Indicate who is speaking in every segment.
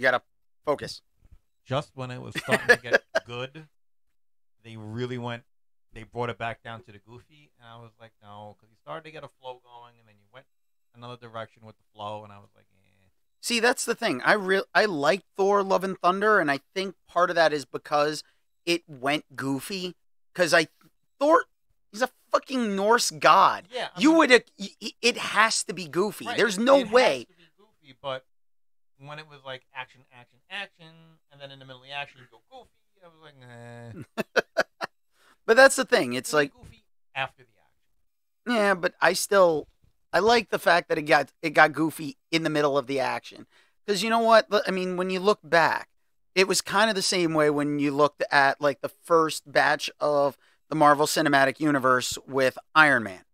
Speaker 1: You gotta focus.
Speaker 2: Just when it was starting to get good, they brought it back down to the goofy, and I was like, no, because you started to get a flow going, and then you went another direction with the flow, and I was like, eh.
Speaker 1: See, that's the thing. I like Thor: Love and Thunder, and I think part of that is because it went goofy. Because Thor, he's a fucking Norse god.
Speaker 2: Yeah,
Speaker 1: It has to be goofy.
Speaker 2: Right,
Speaker 1: There's no
Speaker 2: it
Speaker 1: way.
Speaker 2: has to be goofy, but when it was like action, action, action, and then in the middle of the action you go goofy, I was like, nah.
Speaker 1: But that's the thing. It's like
Speaker 2: goofy after the action.
Speaker 1: yeah, but I like the fact that it got goofy in the middle of the action. Because you know what? I mean, when you look back, it was kind of the same way when you looked at like the first batch of the Marvel Cinematic Universe with Iron Man.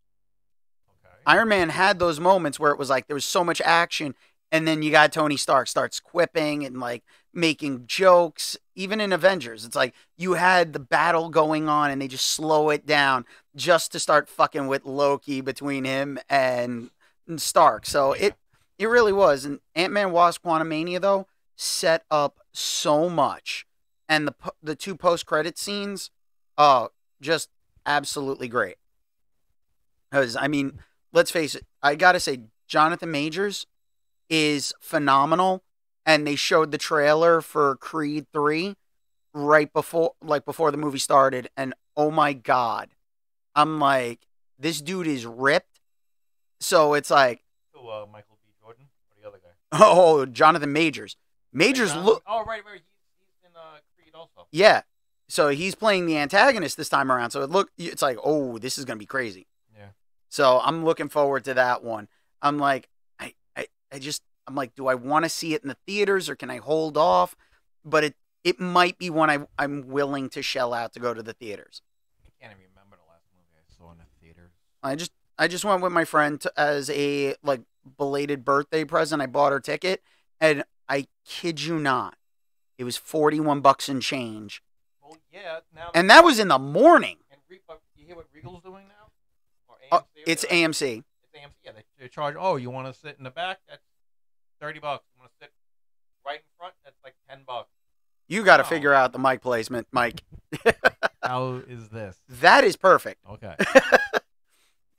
Speaker 2: Okay.
Speaker 1: Iron Man had those moments where it was like there was so much action, and then you got Tony Stark starts quipping and like making jokes. Even in Avengers, it's like you had the battle going on and they just slow it down just to start fucking with Loki between him and Stark. So it really was. And Ant-Man Wasp Quantumania though set up so much, and the two post-credit scenes, just absolutely great. Because I mean, let's face it, I gotta say, Jonathan Majors is phenomenal, and they showed the trailer for Creed 3 right before the movie started, and oh my god, I'm like, this dude is ripped. So it's like,
Speaker 2: Michael B. Jordan or the other guy?
Speaker 1: oh, Jonathan Majors. Look.
Speaker 2: Oh, right. He's in Creed also.
Speaker 1: Yeah. So he's playing the antagonist this time around. So it's like, oh, this is gonna be crazy.
Speaker 2: Yeah.
Speaker 1: So I'm looking forward to that one. I'm like, I'm like, do I want to see it in the theaters or can I hold off? But it might be one I'm willing to shell out to go to the theaters.
Speaker 2: I can't even remember the last movie I saw in the theater.
Speaker 1: I just went with my friend as a like belated birthday present. I bought her ticket, and I kid you not, it was $41 and change.
Speaker 2: Well, yeah. Now.
Speaker 1: And that was in the morning.
Speaker 2: And you hear what Regal's doing now? Or AMC?
Speaker 1: It's AMC.
Speaker 2: It's AMC. Yeah, they charge. Oh, you want to sit in the back? That's $30. You want to sit right in front? That's like $10.
Speaker 1: You got to figure out the mic placement, Mike.
Speaker 2: How is this?
Speaker 1: That is perfect.
Speaker 2: Okay.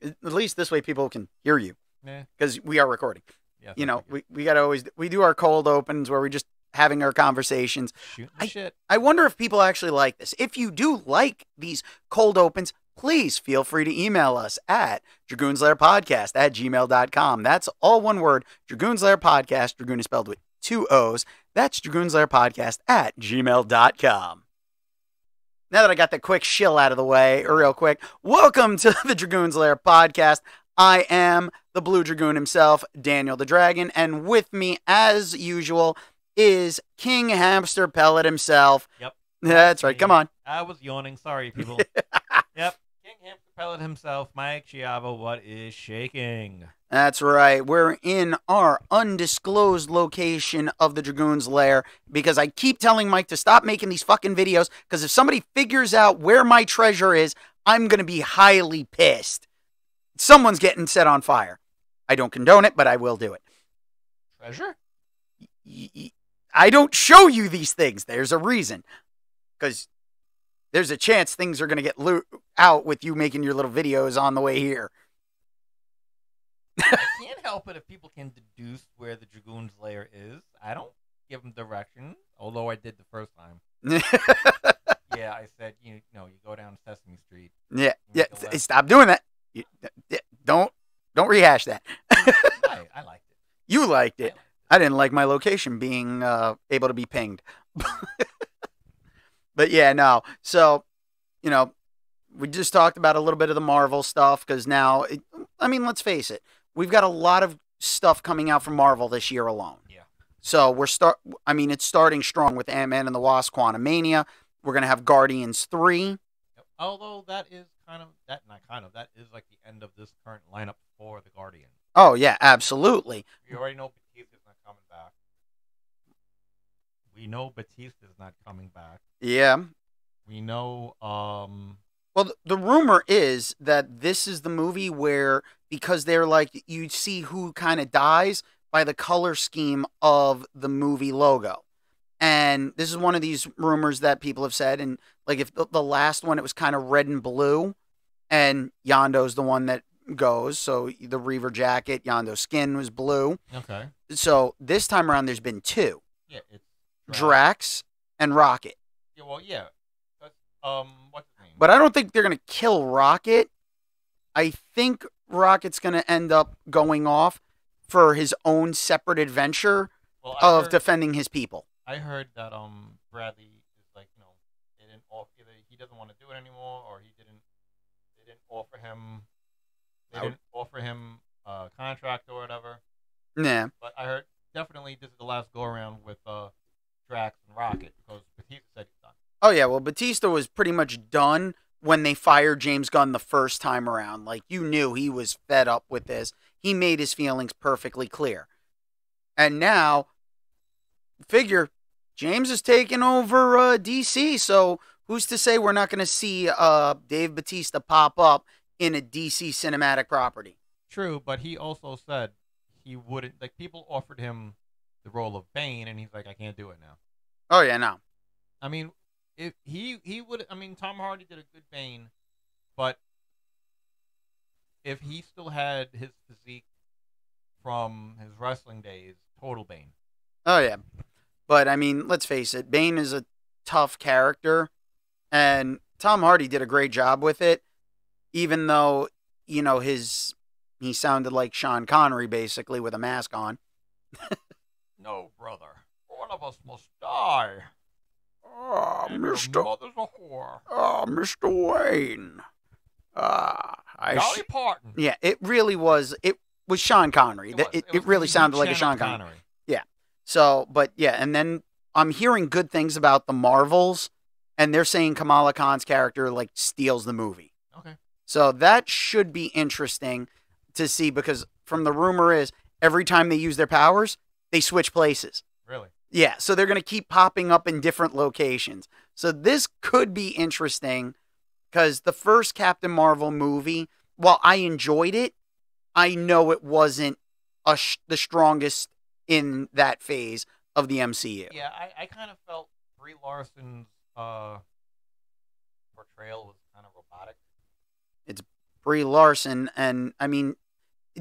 Speaker 1: At least this way people can hear you.
Speaker 2: Yeah.
Speaker 1: Because we are recording.
Speaker 2: Yeah,
Speaker 1: you know, we got to always, we do our cold opens where we just having our conversations.
Speaker 2: Shooting the shit.
Speaker 1: I wonder if people actually like this. If you do like these cold opens, please feel free to email us at dragoonslairpodcast@gmail.com. That's all one word, dragoonslairpodcast. Dragoon is spelled with 2 O's. That's dragoonslairpodcast@gmail.com. Now that I got the quick shill out of the way, real quick, welcome to the Dragoon's Lair podcast. I am the Blue Dragoon himself, Daniel the Dragon, and with me, as usual, is King Hamster Pellet himself.
Speaker 2: Yep.
Speaker 1: That's right. Come on.
Speaker 2: I was yawning. Sorry, people. Yep. King Hamster Pellet himself, Mike Chiavo. What is shaking?
Speaker 1: That's right. We're in our undisclosed location of the Dragoon's Lair because I keep telling Mike to stop making these fucking videos because if somebody figures out where my treasure is, I'm going to be highly pissed. Someone's getting set on fire. I don't condone it, but I will do it.
Speaker 2: Treasure?
Speaker 1: I don't show you these things. There's a reason. Because there's a chance things are going to get out with you making your little videos on the way here.
Speaker 2: I can't help it if people can deduce where the Dragoon's Lair is. I don't give them directions, although I did the first time. Yeah, I said, you go down Sesame Street.
Speaker 1: Yeah. Stop doing that. Don't rehash that.
Speaker 2: I liked it.
Speaker 1: You liked it. I didn't like my location being able to be pinged. But yeah, no. So, we just talked about a little bit of the Marvel stuff because now, let's face it. We've got a lot of stuff coming out from Marvel this year alone.
Speaker 2: Yeah.
Speaker 1: So it's starting strong with Ant-Man and the Wasp Quantumania. We're going to have Guardians 3.
Speaker 2: Yep. Although that is that is like the end of this current lineup for the Guardians.
Speaker 1: Oh, yeah, absolutely.
Speaker 2: We already know Batista's not coming back. We know Batista's not coming back.
Speaker 1: Yeah.
Speaker 2: We know,
Speaker 1: Well, the rumor is that this is the movie where, because they're like, you see who kind of dies, by the color scheme of the movie logo. And this is one of these rumors that people have said. And like if the last one, it was kind of red and blue, and Yondo's the one that goes. So the Reaver jacket, Yondo's skin was blue.
Speaker 2: Okay.
Speaker 1: So this time around, there's been two.
Speaker 2: Yeah, it's
Speaker 1: Drax and Rocket.
Speaker 2: Yeah, well, yeah. What's his name?
Speaker 1: But I don't think they're going to kill Rocket. I think Rocket's going to end up going off for his own separate adventure of defending his people.
Speaker 2: I heard that Bradley is like, they didn't offer, either he doesn't want to do it anymore, or they didn't offer him a contract or whatever.
Speaker 1: Yeah.
Speaker 2: But I heard definitely this is the last go around with Drax and Rocket, because Batista said he's done.
Speaker 1: Oh yeah, well Batista was pretty much done when they fired James Gunn the first time around. Like, you knew he was fed up with this. He made his feelings perfectly clear. And now, figure, James is taking over DC, so who's to say we're not going to see Dave Batista pop up in a DC cinematic property?
Speaker 2: True, but he also said he wouldn't, like, people offered him the role of Bane, and he's like, I can't do it now.
Speaker 1: Oh yeah, no.
Speaker 2: I mean, if he would, I mean, Tom Hardy did a good Bane, but if he still had his physique from his wrestling days, total Bane.
Speaker 1: Oh yeah, but I mean, let's face it, Bane is a tough character, and Tom Hardy did a great job with it, even though, he sounded like Sean Connery basically with a mask on.
Speaker 2: No, brother, one of us must die.
Speaker 1: Oh, Mr.
Speaker 2: Mother's a whore.
Speaker 1: Oh, Mr. Wayne.
Speaker 2: Dolly Parton.
Speaker 1: Yeah, it really was. It was Sean Connery. It really sounded like a Sean Connery. Yeah. So, but yeah, and then I'm hearing good things about the Marvels, and they're saying Kamala Khan's character like steals the movie.
Speaker 2: Okay.
Speaker 1: So that should be interesting to see, because from the rumor is every time they use their powers, they switch places.
Speaker 2: Really?
Speaker 1: Yeah, so they're going to keep popping up in different locations. So this could be interesting, because the first Captain Marvel movie, while I enjoyed it, I know it wasn't the strongest in that phase of the MCU.
Speaker 2: Yeah, I kind of felt Brie Larson's portrayal was kind of robotic.
Speaker 1: It's Brie Larson, and I mean,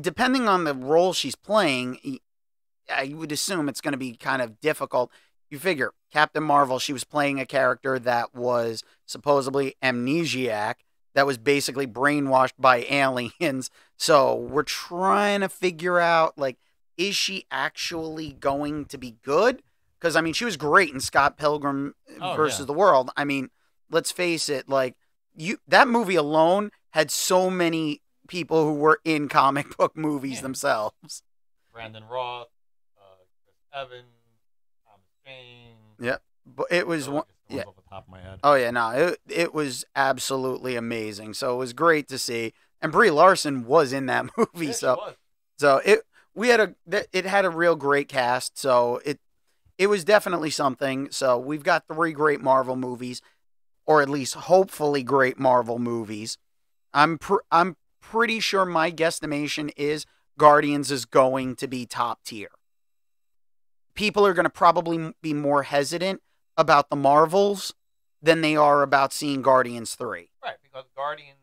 Speaker 1: depending on the role she's playing, I would assume it's going to be kind of difficult. You figure, Captain Marvel, she was playing a character that was supposedly amnesiac, that was basically brainwashed by aliens. So we're trying to figure out, like, is she actually going to be good? Because, I mean, she was great in Scott Pilgrim versus the World. I mean, let's face it, like, that movie alone had so many people who were in comic book movies themselves.
Speaker 2: Brandon Roth, Chris Evans, Thomas Jane.
Speaker 1: Yeah, but it was one. Yeah.
Speaker 2: Off the top of my head.
Speaker 1: Oh yeah, no, it was absolutely amazing. So it was great to see, and Brie Larson was in that movie.
Speaker 2: Yeah,
Speaker 1: so it had a real great cast. So it was definitely something. So we've got 3 great Marvel movies, or at least hopefully great Marvel movies. I'm pretty sure my guesstimation is Guardians is going to be top tier. People are going to probably be more hesitant about the Marvels than they are about seeing Guardians 3.
Speaker 2: Right, because Guardians,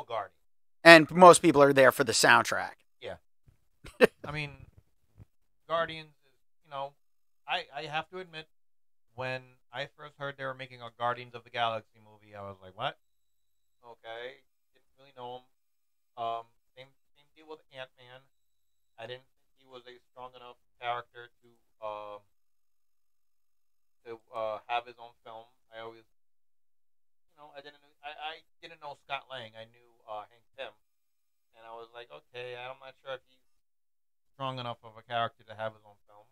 Speaker 2: Guardians.
Speaker 1: And most people are there for the soundtrack.
Speaker 2: Yeah. I mean, Guardians is, I have to admit, when I first heard they were making a Guardians of the Galaxy movie, I was like, what? Okay. Didn't really know him. Same deal with Ant-Man. I didn't think he was a strong enough character to have his own film. I always, I didn't know Scott Lang. I knew Hank Pym, and I was like, okay, I'm not sure if he's strong enough of a character to have his own film.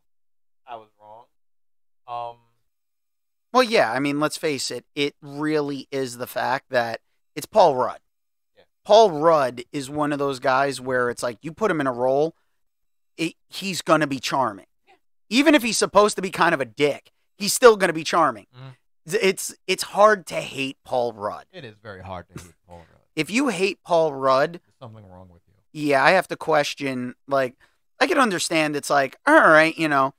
Speaker 2: I was wrong.
Speaker 1: Well, yeah, I mean, let's face it. It really is the fact that it's Paul Rudd.
Speaker 2: Yeah.
Speaker 1: Paul Rudd is one of those guys where it's like you put him in a role, he's going to be charming.
Speaker 2: Yeah.
Speaker 1: Even if he's supposed to be kind of a dick, he's still going to be charming.
Speaker 2: Mm.
Speaker 1: It's hard to hate Paul Rudd.
Speaker 2: It is very hard to hate Paul Rudd.
Speaker 1: If you hate Paul Rudd,
Speaker 2: there's something wrong with you.
Speaker 1: Yeah, I have to question, like, I can understand. It's like, all right, you know,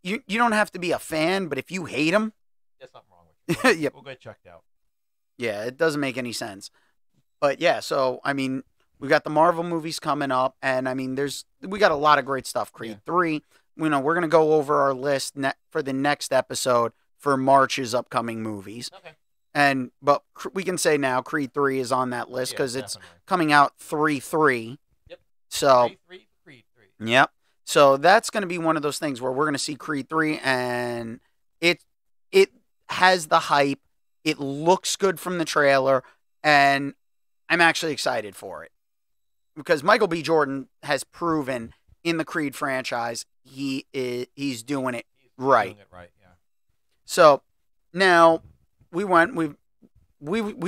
Speaker 1: you don't have to be a fan, but if you hate him,
Speaker 2: There's something wrong with you.
Speaker 1: Yep.
Speaker 2: We'll get checked out.
Speaker 1: Yeah, it doesn't make any sense. But yeah, so I mean, we got the Marvel movies coming up, and I mean, we got a lot of great stuff. Creed 3, you know, we're gonna go over our list for the next episode for March's upcoming movies.
Speaker 2: Okay.
Speaker 1: But we can say now Creed 3 is on that list because it's
Speaker 2: definitely.
Speaker 1: coming out 3/3.
Speaker 2: Yep.
Speaker 1: So
Speaker 2: Creed 3.
Speaker 1: Yep. So that's going to be one of those things where we're going to see Creed 3 and it has the hype. It looks good from the trailer and I'm actually excited for it. Because Michael B. Jordan has proven in the Creed franchise he's doing it
Speaker 2: He's
Speaker 1: right.
Speaker 2: Doing it right, yeah.
Speaker 1: So now we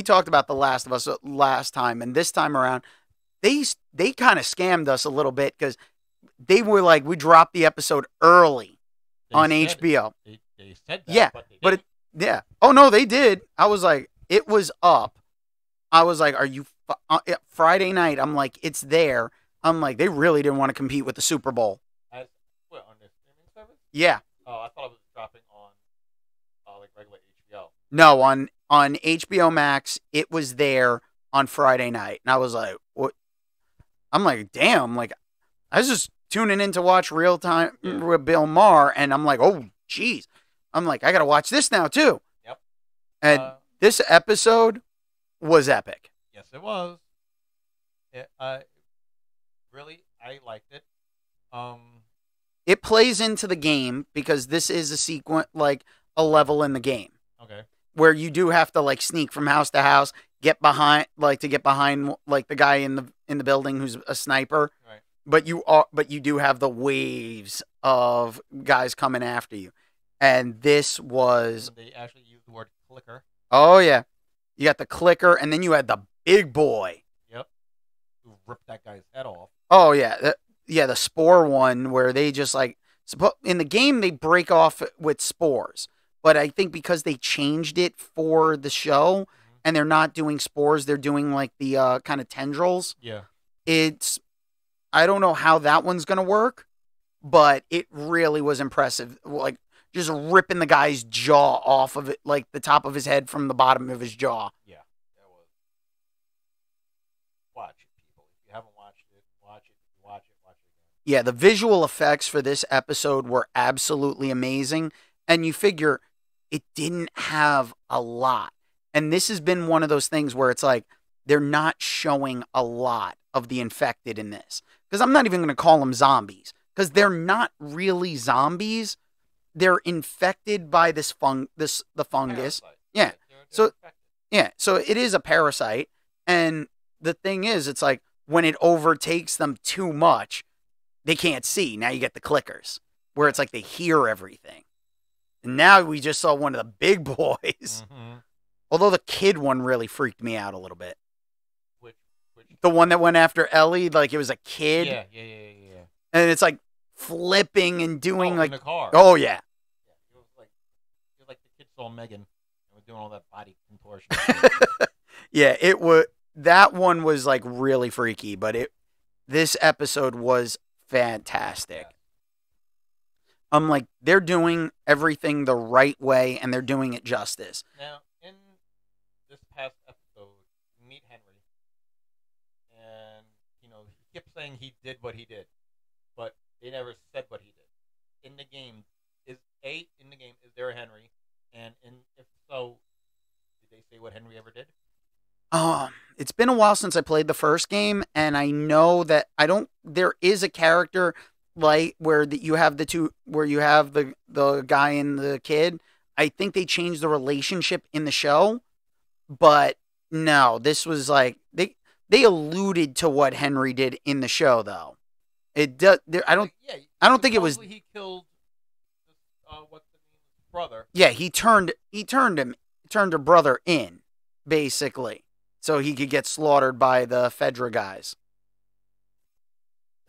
Speaker 1: talked about The Last of Us last time, and this time around they kind of scammed us a little bit because they were like, we dropped the episode early on HBO.
Speaker 2: They said that,
Speaker 1: yeah,
Speaker 2: but
Speaker 1: yeah. Oh no, they did. I was like, it was up. I was like, are you Friday night? I'm like, it's there. I'm like, they really didn't want to compete with the Super Bowl.
Speaker 2: On the streaming service?
Speaker 1: Yeah.
Speaker 2: Oh, I thought it was dropping on like regular HBO.
Speaker 1: No, on HBO Max, it was there on Friday night, and I was like, what? I'm like, damn, like I was just tuning in to watch Real Time with Bill Maher, and I'm like, oh, geez. I'm like, I got to watch this now, too.
Speaker 2: Yep.
Speaker 1: And this episode was epic.
Speaker 2: Yes, it was. Really, I liked it.
Speaker 1: It plays into the game because this is a sequence, like a level in the game.
Speaker 2: Okay.
Speaker 1: Where you do have to like sneak from house to house, get behind like the guy in the building who's a sniper.
Speaker 2: Right.
Speaker 1: But you do have the waves of guys coming after you. And this was
Speaker 2: They actually used the word clicker.
Speaker 1: Oh yeah. You got the clicker and then you had the big boy.
Speaker 2: Yep. Who ripped that guy's head off.
Speaker 1: Oh yeah. The spore one where they just like in the game they break off with spores. But I think because they changed it for the show and they're not doing spores, they're doing like the kind of tendrils.
Speaker 2: Yeah.
Speaker 1: I don't know how that one's going to work, but it really was impressive. Like just ripping the guy's jaw off of it, like the top of his head from the bottom of his jaw.
Speaker 2: Yeah, that was. Watch it, people. If you haven't watched it, watch it. If you watch it again.
Speaker 1: Yeah, the visual effects for this episode were absolutely amazing. And you figure it didn't have a lot. And this has been one of those things where it's like they're not showing a lot of the infected in this. Because I'm not even going to call them zombies. Because they're not really zombies. They're infected by the fungus.
Speaker 2: Parasite.
Speaker 1: Yeah.
Speaker 2: They're infected.
Speaker 1: So it is a parasite. And the thing is, it's like when it overtakes them too much, they can't see. Now you get the clickers where it's like they hear everything. And now we just saw one of the big boys.
Speaker 2: Mm-hmm.
Speaker 1: Although the kid one really freaked me out a little bit.
Speaker 2: Which?
Speaker 1: The one that went after Ellie, like it was a kid.
Speaker 2: Yeah.
Speaker 1: And it's like flipping and doing like
Speaker 2: in the car.
Speaker 1: Oh yeah.
Speaker 2: It was like the kid saw Megan and was doing all that body contortion.
Speaker 1: Yeah, that one was like really freaky, but this episode was fantastic.
Speaker 2: Yeah.
Speaker 1: I'm like, they're doing everything the right way and they're doing it justice.
Speaker 2: Now, in this past episode, you meet Henry, and he kept saying he did what he did, but they never said what he did. In the game, is there a Henry? And if so, did they say what Henry ever did?
Speaker 1: It's been a while since I played the first game, and I know that there is a character like where you have the two, where you have the guy and the kid. I think they changed the relationship in the show, but no, this was like they alluded to what Henry did in the show though. It does. I don't think it was.
Speaker 2: He killed what's the name? Brother.
Speaker 1: Yeah, he turned her brother in, basically, so he could get slaughtered by the Fedra guys.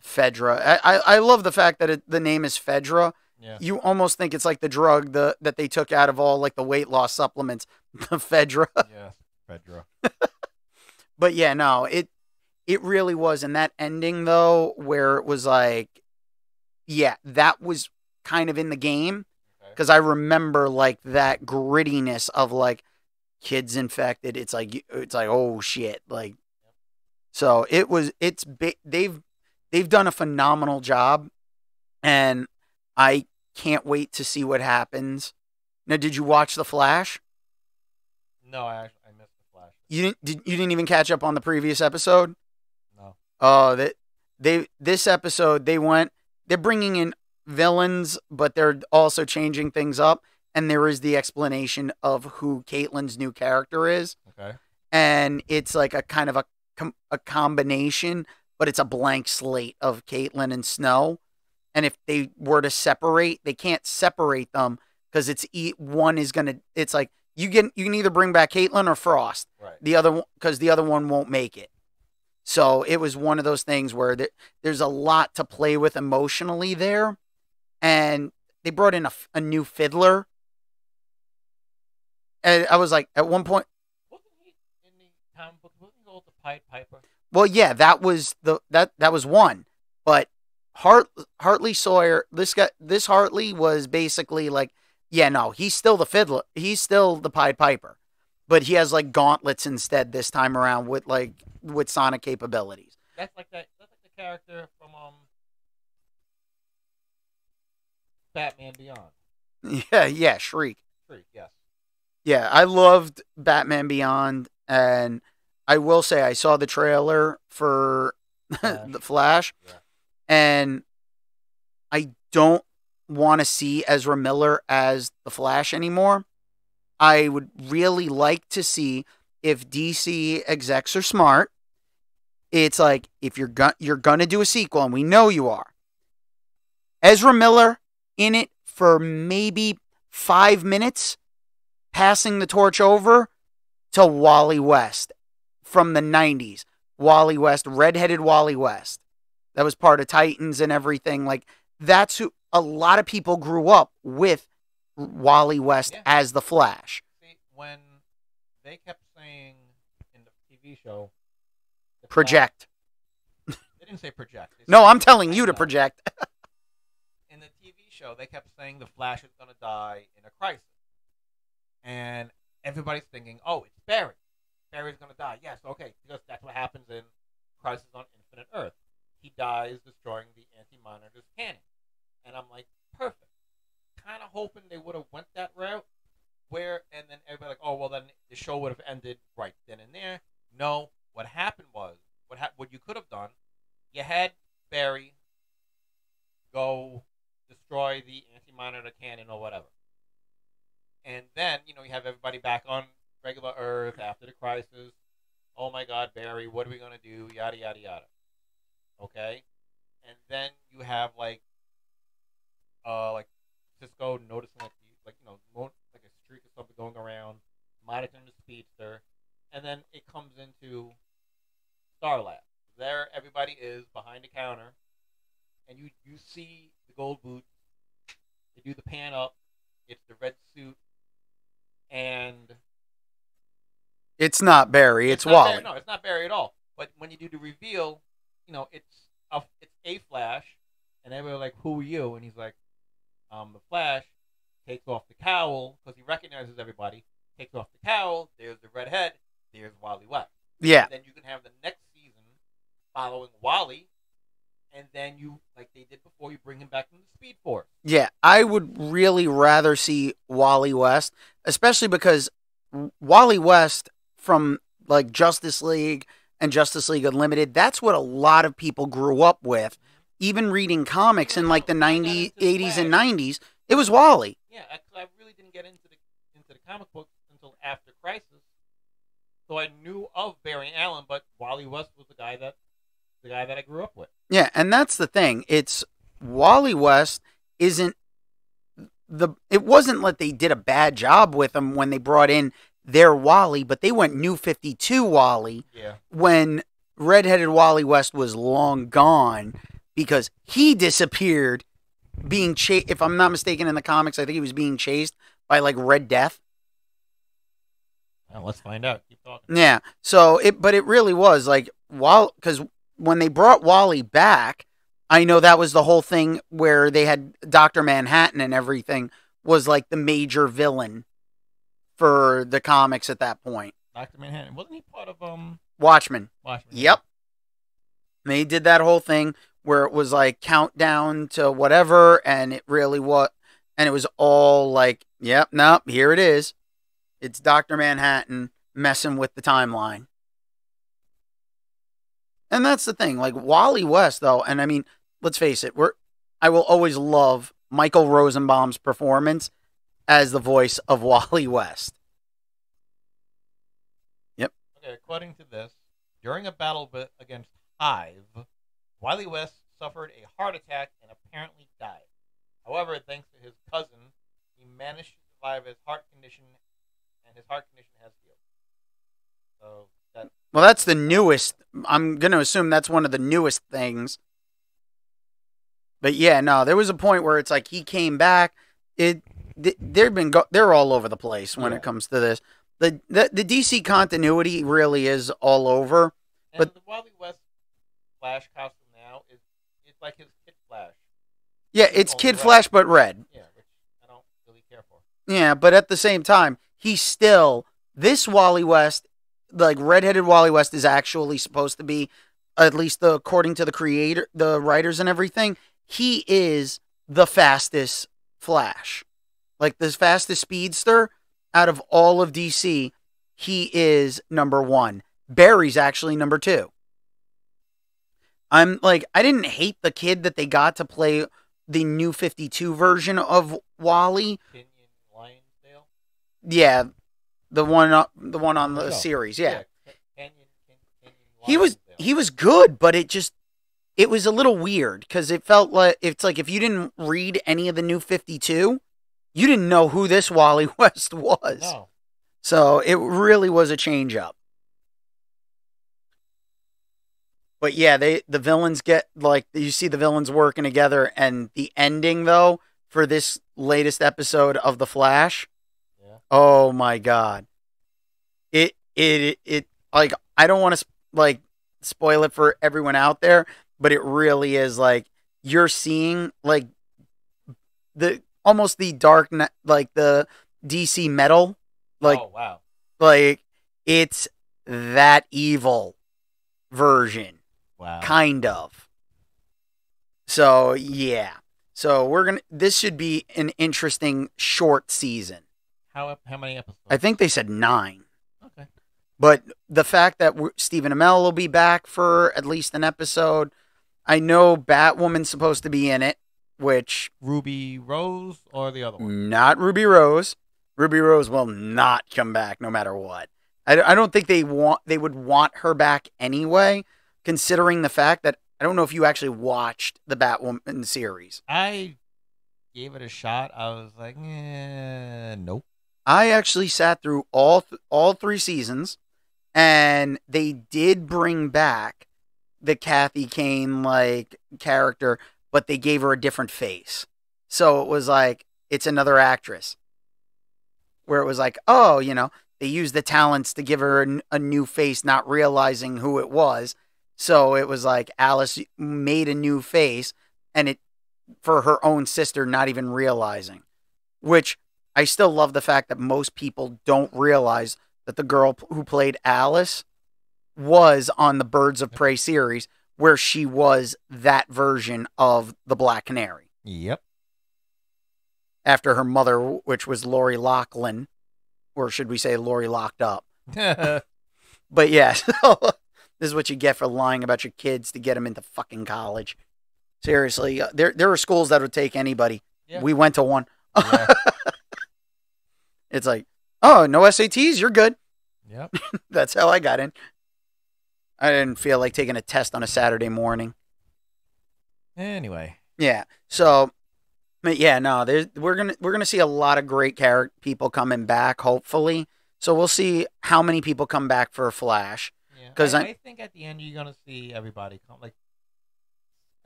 Speaker 1: Fedra. I love the fact that the name is Fedra.
Speaker 2: Yeah.
Speaker 1: You almost think it's like the drug that they took out of all like the weight loss supplements, the Fedra.
Speaker 2: Yeah, Fedra.
Speaker 1: But yeah, no, it really was. And that ending though, where it was like yeah, that was kind of in the game
Speaker 2: Okay.
Speaker 1: because I remember like that grittiness of like kids infected. It's like oh shit, like so they've done a phenomenal job, and I can't wait to see what happens. Now, did you watch The Flash?
Speaker 2: No, I missed the Flash.
Speaker 1: You didn't even catch up on the previous episode?
Speaker 2: No.
Speaker 1: Oh, that this episode they're bringing in villains, but they're also changing things up, and there is the explanation of who Caitlyn's new character is,
Speaker 2: Okay.
Speaker 1: and it's like a kind of a combination, but it's a blank slate of Caitlyn and Snow, and if they were to separate, they can't separate them because one is gonna. It's like you can either bring back Caitlyn or Frost.
Speaker 2: Right.
Speaker 1: Because the other one won't make it. So it was one of those things where there's a lot to play with emotionally there, and they brought in a new fiddler, and I was like, at one point,
Speaker 2: Wasn't he in the comic book? Wasn't he called the Pied Piper?
Speaker 1: well, yeah, that was that was one, but Hartley Sawyer, this Hartley was basically like, yeah, no, he's still the fiddler, he's still the Pied Piper, but he has like gauntlets instead this time around with sonic capabilities.
Speaker 2: That's like that. That's like the character from Batman Beyond.
Speaker 1: Yeah, Shriek.
Speaker 2: Shriek, yes.
Speaker 1: Yeah, I loved Batman Beyond, and I will say I saw the trailer for the Flash,
Speaker 2: Yeah.
Speaker 1: and I don't want to see Ezra Miller as the Flash anymore. I would really like to see if DC execs are smart. It's like if you're gonna do a sequel, and we know you are. Ezra Miller in it for maybe 5 minutes, passing the torch over to Wally West from the 90s. Wally West, redheaded Wally West. That was part of Titans and everything. Like, that's who a lot of people grew up with, Wally West as the Flash.
Speaker 2: See, when they kept saying in the TV show,
Speaker 1: Project.
Speaker 2: Flash, they didn't say project.
Speaker 1: No, I'm telling you to project.
Speaker 2: In the TV show, they kept saying the Flash is going to die in a crisis. And everybody's thinking, oh, it's Barry. Barry's going to die. Yes, okay, because that's what happens in Crisis on Infinite Earth. He dies destroying the Anti-Monitor's cannon. And I'm like, perfect. Kind of hoping they would have went that route. And then everybody like, oh, well, then the show would have ended right then and there. No, what happened was, what you could have done, you had Barry go destroy the Anti-Monitor cannon or whatever. And then, you have everybody back on regular Earth after the crisis. Oh my God, Barry, what are we going to do? Yada, yada, yada. Okay? And then you have like Cisco noticing like a streak of something going around, monitoring the speedster, and then it comes into Starlab. There everybody is behind the counter, and you see the gold boots. They do the pan up. It's the red suit, and
Speaker 1: it's not Barry. It's Wally.
Speaker 2: Barry. No, it's not Barry at all. But when you do the reveal, it's a Flash, and everybody's like, "Who are you?" And he's like, the Flash." Takes off the cowl because he recognizes everybody. Takes off the cowl. There's the red head. There's Wally West.
Speaker 1: Yeah.
Speaker 2: And then you can have the next season following Wally, and then you, like they did before, you bring him back from the Speed Force.
Speaker 1: Yeah, I would really rather see Wally West, especially because Wally West from like Justice League and Justice League Unlimited, that's what a lot of people grew up with. Even reading comics in like the 90s, 80s, and 90s, it was Wally.
Speaker 2: Yeah, I really didn't get into the comic books until after Crisis, so I knew of Barry Allen, but Wally West was the guy that I grew up with.
Speaker 1: Yeah, and that's the thing. It's Wally West isn't it wasn't like they did a bad job with him when they brought in their Wally, but they went New 52 Wally when redheaded Wally West was long gone because he disappeared being chased. If I'm not mistaken in the comics, I think he was being chased by like Red Death.
Speaker 2: Well, let's find out. Keep talking.
Speaker 1: Yeah. So but it really was like because when they brought Wally back, I know that was the whole thing where they had Dr. Manhattan and everything was like the major villain for the comics at that point.
Speaker 2: Dr. Manhattan, wasn't he part of
Speaker 1: Watchmen.
Speaker 2: Watchmen?
Speaker 1: Yep. They did that whole thing where it was like countdown to whatever, and it really was, and it was all like, yep, nope, here it is. It's Dr. Manhattan messing with the timeline. And that's the thing, like Wally West, though, and I mean, let's face it, I will always love Michael Rosenbaum's performance as the voice of Wally West. Yep.
Speaker 2: Okay, according to this, during a battle against Hive, Wily West suffered a heart attack and apparently died. However, thanks to his cousin, he managed to survive his heart condition, and his heart condition has healed. So
Speaker 1: well, that's the newest. I'm going to assume that's one of the newest things. But yeah, no, there was a point where it's like he came back. They're all over the place when it comes to this. The DC continuity really is all over.
Speaker 2: And
Speaker 1: but
Speaker 2: the Wally West Flash costume now it's like his Kid Flash.
Speaker 1: Yeah, it's Kid Flash but red.
Speaker 2: Yeah, which I don't really care for.
Speaker 1: Yeah, but at the same time, he's still this Wally West, like redheaded Wally West, is actually supposed to be, at least according to the creator, the writers, and everything. He is the fastest Flash, like the fastest speedster out of all of DC. He is number one. Barry's actually number two. I'm like, I didn't hate the kid that they got to play the new 52 version of Wally.
Speaker 2: Kenyon Lionsdale?
Speaker 1: Yeah, the one on the series. Yeah.
Speaker 2: Kenyon
Speaker 1: He was good, but it was a little weird because it felt like it's like if you didn't read any of the new 52, you didn't know who this Wally West was.
Speaker 2: No.
Speaker 1: So it really was a change up. But yeah, the villains get, like, you see the villains working together, and the ending though for this latest episode of The Flash, oh my god. It like, I don't want to like spoil it for everyone out there, but it really is like you're seeing like the almost the dark, like the DC metal, like,
Speaker 2: oh wow,
Speaker 1: like it's that evil version.
Speaker 2: Wow.
Speaker 1: Kind of. So yeah. So this should be an interesting short season.
Speaker 2: How many episodes?
Speaker 1: I think they said 9.
Speaker 2: Okay.
Speaker 1: But the fact that Stephen Amell will be back for at least an episode. I know Batwoman's supposed to be in it, which...
Speaker 2: Ruby Rose or the other one?
Speaker 1: Not Ruby Rose. Ruby Rose will not come back no matter what. I don't think they would want her back anyway, considering the fact that I don't know if you actually watched the Batwoman series.
Speaker 2: I gave it a shot. I was like, nope.
Speaker 1: I actually sat through all 3 seasons, and they did bring back the Kathy Kane like character, but they gave her a different face. So it was like it's another actress. Where it was like, oh, they used the talents to give her a new face, not realizing who it was. So it was like Alice made a new face, and it for her own sister, not even realizing. Which I still love the fact that most people don't realize that the girl who played Alice was on the Birds of Prey series, where she was that version of the Black Canary.
Speaker 2: Yep.
Speaker 1: After her mother, which was Lori Loughlin, or should we say Lori Locked Up. But yeah, so this is what you get for lying about your kids to get them into fucking college. Seriously, there are schools that would take anybody. Yeah. We went to one. Yeah. It's like, oh, no SATs, you're good.
Speaker 2: Yep.
Speaker 1: That's how I got in. I didn't feel like taking a test on a Saturday morning.
Speaker 2: Anyway.
Speaker 1: Yeah. So, but yeah, no, we're gonna see a lot of great people coming back, hopefully. So we'll see how many people come back for Flash.
Speaker 2: Yeah. Because I think at the end you're gonna see everybody come. Like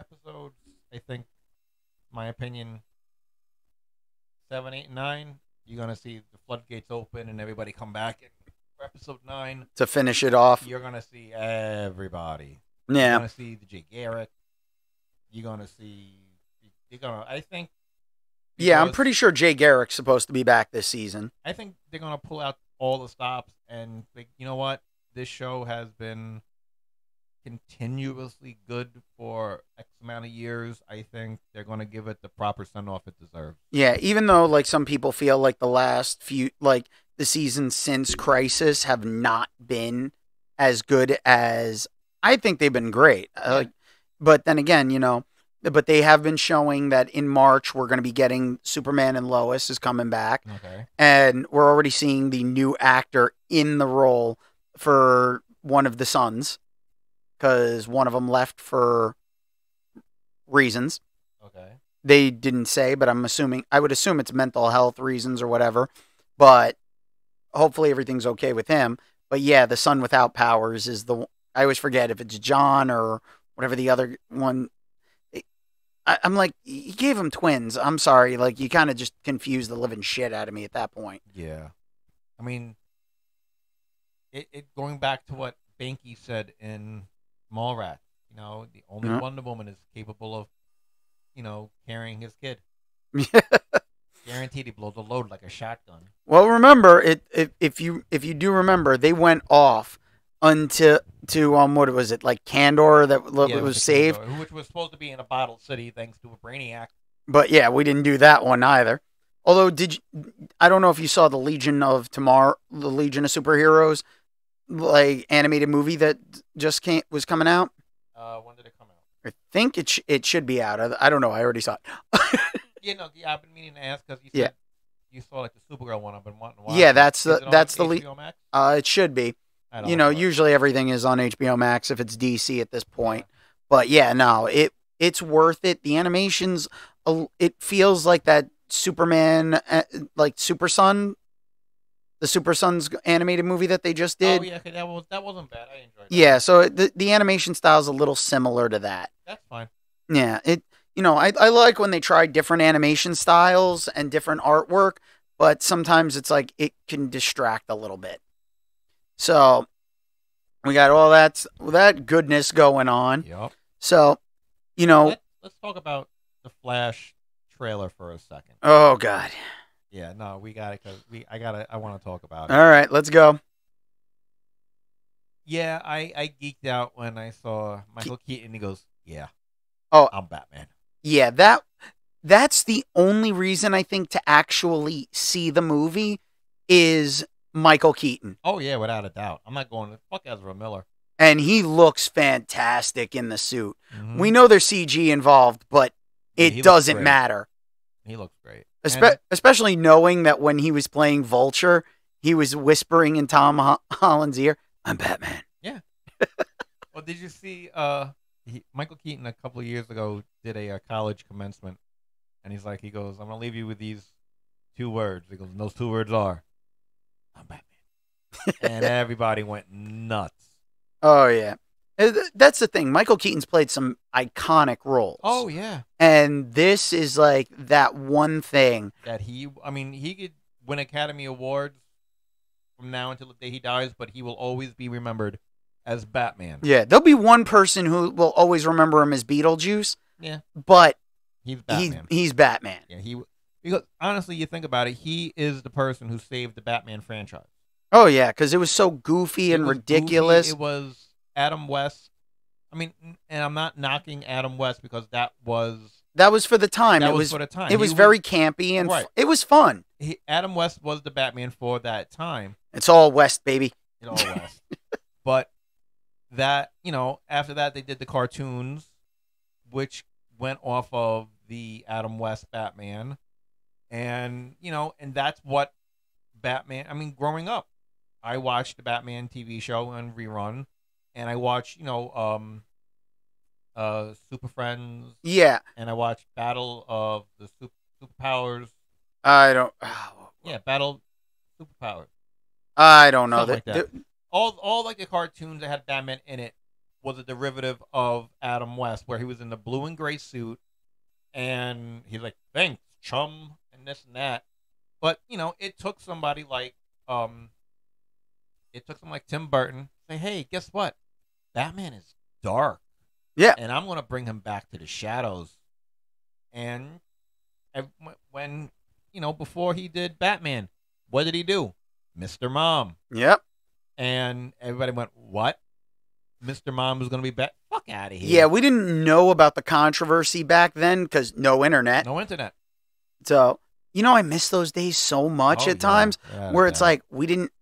Speaker 2: episodes, I think, my opinion, 7, 8, and 9. You're gonna see the floodgates open and everybody come back. And for episode 9
Speaker 1: to finish it off,
Speaker 2: you're gonna see everybody.
Speaker 1: Yeah.
Speaker 2: You're gonna see the Jay Garrick. you're gonna see. You're gonna. I think.
Speaker 1: Yeah, I'm
Speaker 2: Because
Speaker 1: pretty sure Jay Garrick's supposed to be back this season.
Speaker 2: I think they're gonna pull out all the stops and think, you know what, this show has been continuously good for X amount of years. I think they're gonna give it the proper send off it deserves.
Speaker 1: Yeah, even though like some people feel like the last few like the seasons since Crisis have not been as good as I think they've been great. Like, but then again, but they have been showing that in March we're going to be getting Superman and Lois is coming back,
Speaker 2: Okay.
Speaker 1: and we're already seeing the new actor in the role for one of the sons because one of them left for reasons.
Speaker 2: Okay.
Speaker 1: They didn't say, but I would assume it's mental health reasons or whatever. But hopefully everything's okay with him. But yeah, the son without powers is I always forget if it's John or whatever the other one. I'm like, you gave him twins. I'm sorry. Like, you kind of just confused the living shit out of me at that point.
Speaker 2: Yeah. I mean, it going back to what Banky said in Mallrats, the only Wonder Woman is capable of, carrying his kid. Guaranteed he blows a load like a shotgun.
Speaker 1: Well, remember, if you do remember, they went off to what was it, like Kandor that was saved,
Speaker 2: Kandor, which was supposed to be in a bottle city thanks to a Brainiac.
Speaker 1: But yeah, we didn't do that one either. Although I don't know if you saw the Legion of Superheroes, like animated movie that just was coming out.
Speaker 2: When did it come out?
Speaker 1: I think it should be out. I don't know. I already saw it.
Speaker 2: I've been meaning to ask because you said you saw like the Supergirl one. I've been wanting to watch.
Speaker 1: Yeah, that's the
Speaker 2: HBO Max?
Speaker 1: It should be. Usually everything is on HBO Max if it's DC at this point. But yeah, no, it's worth it. The animations, it feels like that Superman, like Super Son, the Super Sons animated movie that they just did.
Speaker 2: Oh yeah, that wasn't bad. I enjoyed it.
Speaker 1: Yeah, so the animation style is a little similar to that.
Speaker 2: That's fine.
Speaker 1: Yeah, I like when they try different animation styles and different artwork, but sometimes it's like it can distract a little bit. So we got all that goodness going on.
Speaker 2: Yep.
Speaker 1: So,
Speaker 2: let's talk about the Flash trailer for a second.
Speaker 1: Oh God.
Speaker 2: Yeah, no, we got it because I want to talk about it.
Speaker 1: All right, let's go.
Speaker 2: Yeah, I geeked out when I saw Michael Keaton. He goes, "Yeah, I'm Batman."
Speaker 1: Yeah, that's the only reason I think to actually see the movie is Michael Keaton.
Speaker 2: Oh yeah, without a doubt. I'm not going to fuck Ezra Miller.
Speaker 1: And he looks fantastic in the suit.
Speaker 2: Mm-hmm.
Speaker 1: We know there's CG involved, but it doesn't matter.
Speaker 2: He looks great.
Speaker 1: Especially knowing that when he was playing Vulture, he was whispering in Tom Holland's ear, "I'm Batman."
Speaker 2: Yeah. Well, did you see Michael Keaton a couple of years ago did a college commencement, and he goes, "I'm going to leave you with these 2 words." He goes, and those 2 words are, "I'm Batman." And everybody went nuts.
Speaker 1: Oh, yeah. That's the thing. Michael Keaton's played some iconic roles.
Speaker 2: Oh, yeah.
Speaker 1: And this is like that one thing.
Speaker 2: That he could win Academy Awards from now until the day he dies, but he will always be remembered as Batman.
Speaker 1: Yeah, there'll be one person who will always remember him as Beetlejuice.
Speaker 2: Yeah.
Speaker 1: But
Speaker 2: he's Batman.
Speaker 1: He's Batman.
Speaker 2: Yeah, because honestly, you think about it, he is the person who saved the Batman franchise.
Speaker 1: Oh, yeah, because it was so goofy and ridiculous.
Speaker 2: It was Adam West. I mean, and I'm not knocking Adam West because that was
Speaker 1: for the time. It was for the time. It was very campy and it was fun.
Speaker 2: Adam West was the Batman for that time.
Speaker 1: It's all West, baby.
Speaker 2: It's all West. But that, after that they did the cartoons, which went off of the Adam West Batman. And, and that's what Batman, growing up, I watched the Batman TV show on rerun, and I watched, Super Friends.
Speaker 1: Yeah.
Speaker 2: And I watched Battle of the Superpowers.
Speaker 1: I don't.
Speaker 2: Yeah, Battle Superpowers.
Speaker 1: I don't know.
Speaker 2: Something like that. All like the cartoons that had Batman in it was a derivative of Adam West, where he was in the blue and gray suit, and he's like, "Thanks, chum," and this and that. But it took somebody like Tim Burton to say, "Hey, guess what? Batman is dark."
Speaker 1: Yeah.
Speaker 2: And I'm going to bring him back to the shadows. And when, before he did Batman, what did he do? Mr. Mom.
Speaker 1: Yep.
Speaker 2: And everybody went, what? Mr. Mom was going to be back? Fuck out of here.
Speaker 1: Yeah, we didn't know about the controversy back then because no internet.
Speaker 2: No internet.
Speaker 1: So, I miss those days so much at times where it's like we didn't,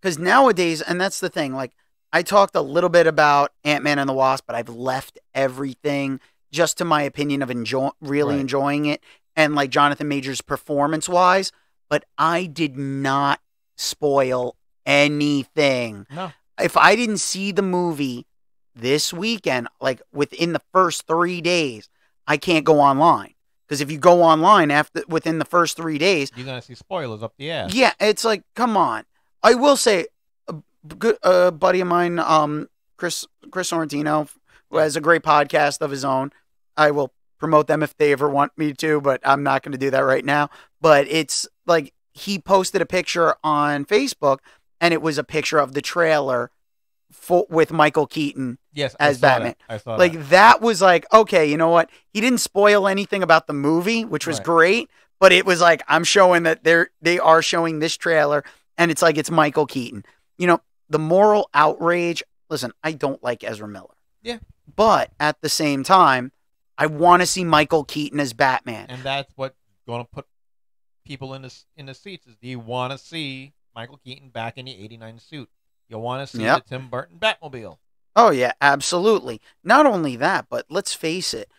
Speaker 1: because nowadays, and that's the thing, like I talked a little bit about Ant-Man and the Wasp, but I've left everything just to my opinion of really enjoying it, and like Jonathan Majors performance-wise, but I did not spoil anything.
Speaker 2: No.
Speaker 1: If I didn't see the movie this weekend, like within the first 3 days, I can't go online. Because if you go online within the first 3 days,
Speaker 2: you're gonna see spoilers up the ass.
Speaker 1: Yeah, it's like, come on. I will say, a buddy of mine, Chris Sorrentino, who has a great podcast of his own. I will promote them if they ever want me to, but I'm not going to do that right now. But it's like he posted a picture on Facebook, and it was a picture of the trailer with Michael Keaton as Batman.
Speaker 2: I saw
Speaker 1: that. That was like, okay, you know what? He didn't spoil anything about the movie, which was great, but it was like, I'm showing that they are showing this trailer, and it's like, it's Michael Keaton. The moral outrage, listen, I don't like Ezra Miller.
Speaker 2: Yeah.
Speaker 1: But at the same time, I want to see Michael Keaton as Batman.
Speaker 2: And that's what's going to put people in the seats is, do you want to see Michael Keaton back in the 89 suit? You want to see the Tim Burton Batmobile.
Speaker 1: Oh, yeah, absolutely. Not only that, but let's face it,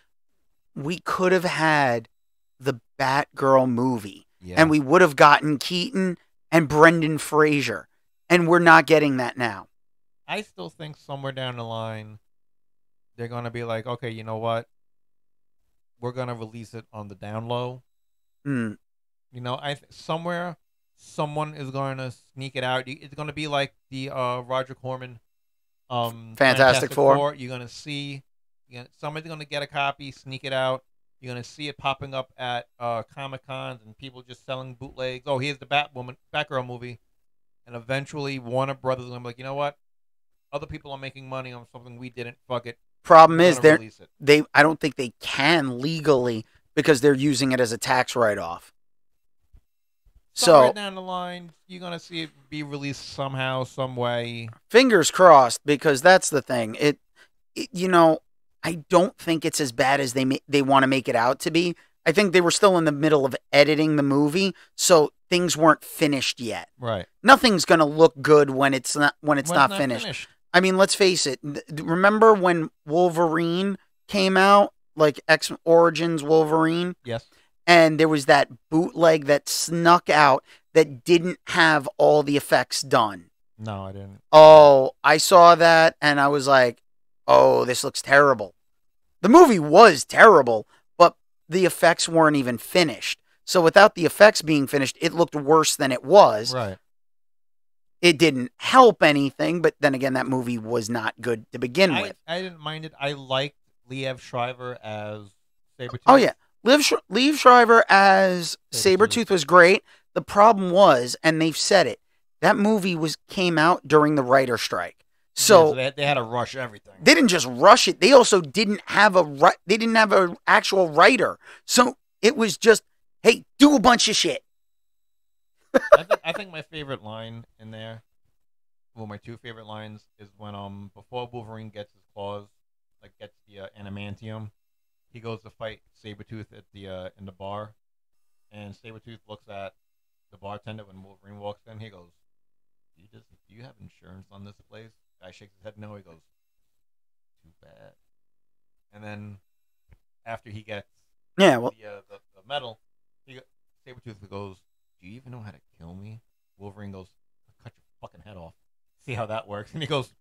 Speaker 1: we could have had the Batgirl movie, and we would have gotten Keaton and Brendan Fraser, and we're not getting that now.
Speaker 2: I still think somewhere down the line, they're going to be like, okay, you know what? We're going to release it on the down low. Somewhere someone is going to sneak it out. It's going to be like the Roger Corman
Speaker 1: Fantastic Four.
Speaker 2: You're going to see somebody's going to get a copy, sneak it out. You're going to see it popping up at Comic-Cons and people just selling bootlegs. Oh, here's the Batgirl movie. And eventually Warner Brothers is going to be like, you know what? Other people are making money on something we didn't. Fuck it.
Speaker 1: Problem is, I don't think they can legally because they're using it as a tax write-off.
Speaker 2: Somewhere down the line, you're going to see it be released somehow, some way.
Speaker 1: Fingers crossed, because that's the thing. I don't think it's as bad as they want to make it out to be. I think they were still in the middle of editing the movie, so things weren't finished yet.
Speaker 2: Right.
Speaker 1: Nothing's going to look good when it's not finished. I mean, let's face it. Remember when Wolverine came out, like X Origins Wolverine?
Speaker 2: Yes.
Speaker 1: And there was that bootleg that snuck out that didn't have all the effects done.
Speaker 2: No, I didn't.
Speaker 1: Oh, I saw that, and I was like, oh, this looks terrible. The movie was terrible, but the effects weren't even finished. So without the effects being finished, it looked worse than it was.
Speaker 2: Right.
Speaker 1: It didn't help anything, but then again, that movie was not good to begin with.
Speaker 2: I didn't mind it. I liked Liev Schreiber as Sabretooth.
Speaker 1: Oh, yeah. Liev Schreiber as Sabretooth was great. The problem was, and they've said it, that movie came out during the writer strike. So
Speaker 2: they had to rush everything.
Speaker 1: They didn't just rush it. They also didn't have an actual writer. So it was just, hey, do a bunch of shit.
Speaker 2: I think my favorite line in there, well, my two favorite lines is when before Wolverine gets his claws, like gets the adamantium, he goes to fight Sabretooth at the in the bar, and Sabretooth looks at the bartender when Wolverine walks in. He goes, "Do you have insurance on this place?" Guy shakes his head no. He goes, "Too bad." And then after he gets the medal, Sabretooth goes, "Do you even know how to kill me?" Wolverine goes, "I'll cut your fucking head off. See how that works." And he goes,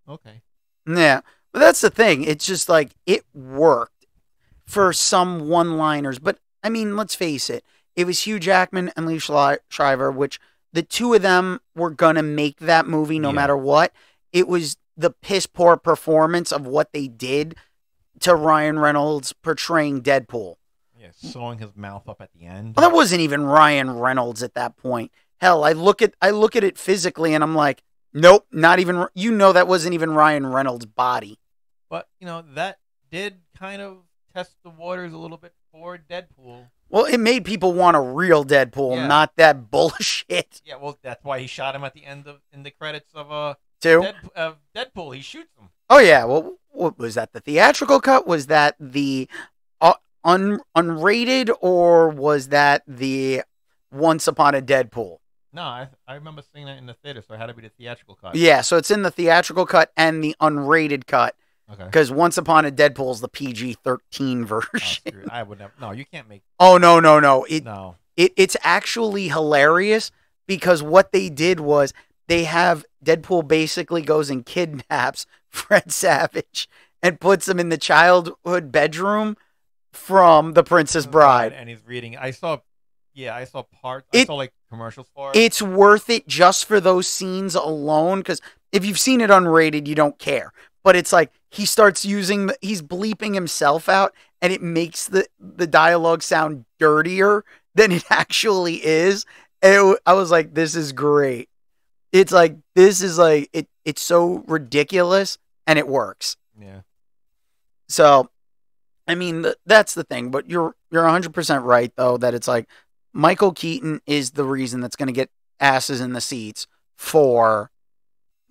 Speaker 2: "Okay." Yeah,
Speaker 1: but that's the thing. It's just like it worked for some one-liners, but I mean, let's face it. It was Hugh Jackman and Liev Schreiber, which the two of them were gonna make that movie no matter what. It was the piss-poor performance of what they did to Ryan Reynolds portraying Deadpool.
Speaker 2: Yeah, sewing his mouth up at the end.
Speaker 1: Well, that wasn't even Ryan Reynolds at that point. Hell, I look at it physically, and I'm like, nope, not even. That wasn't even Ryan Reynolds' body.
Speaker 2: But that did kind of test the waters a little bit for Deadpool.
Speaker 1: Well, it made people want a real Deadpool,
Speaker 2: Yeah.
Speaker 1: not that bullshit.
Speaker 2: Yeah, well, that's why he shot him at the end of in the credits of
Speaker 1: Too.
Speaker 2: Deadpool. He shoots him.
Speaker 1: Oh yeah. Well, what was that? The theatrical cut? Was that the unrated, or was that the Once Upon a Deadpool?
Speaker 2: No, I remember seeing that in the theater, so it had to be the theatrical cut.
Speaker 1: Yeah, so it's in the theatrical cut and the unrated cut.
Speaker 2: Okay.
Speaker 1: Because Once Upon a Deadpool is the PG-13
Speaker 2: Oh,
Speaker 1: version.
Speaker 2: I would never. No, you can't make.
Speaker 1: Oh no.
Speaker 2: No.
Speaker 1: It's actually hilarious because what they did was they have Deadpool basically goes and kidnaps Fred Savage and puts him in the childhood bedroom from The Princess Bride.
Speaker 2: And he's reading. I saw parts. I saw like commercials for it.
Speaker 1: It's worth it just for those scenes alone, because if you've seen it unrated, you don't care. But it's like he's bleeping himself out, and it makes the dialogue sound dirtier than it actually is. And I was like, this is great. It's like, it's so ridiculous, and it works.
Speaker 2: Yeah.
Speaker 1: So, I mean, that's the thing. But you're 100% right, though, that it's like Michael Keaton is the reason that's going to get asses in the seats for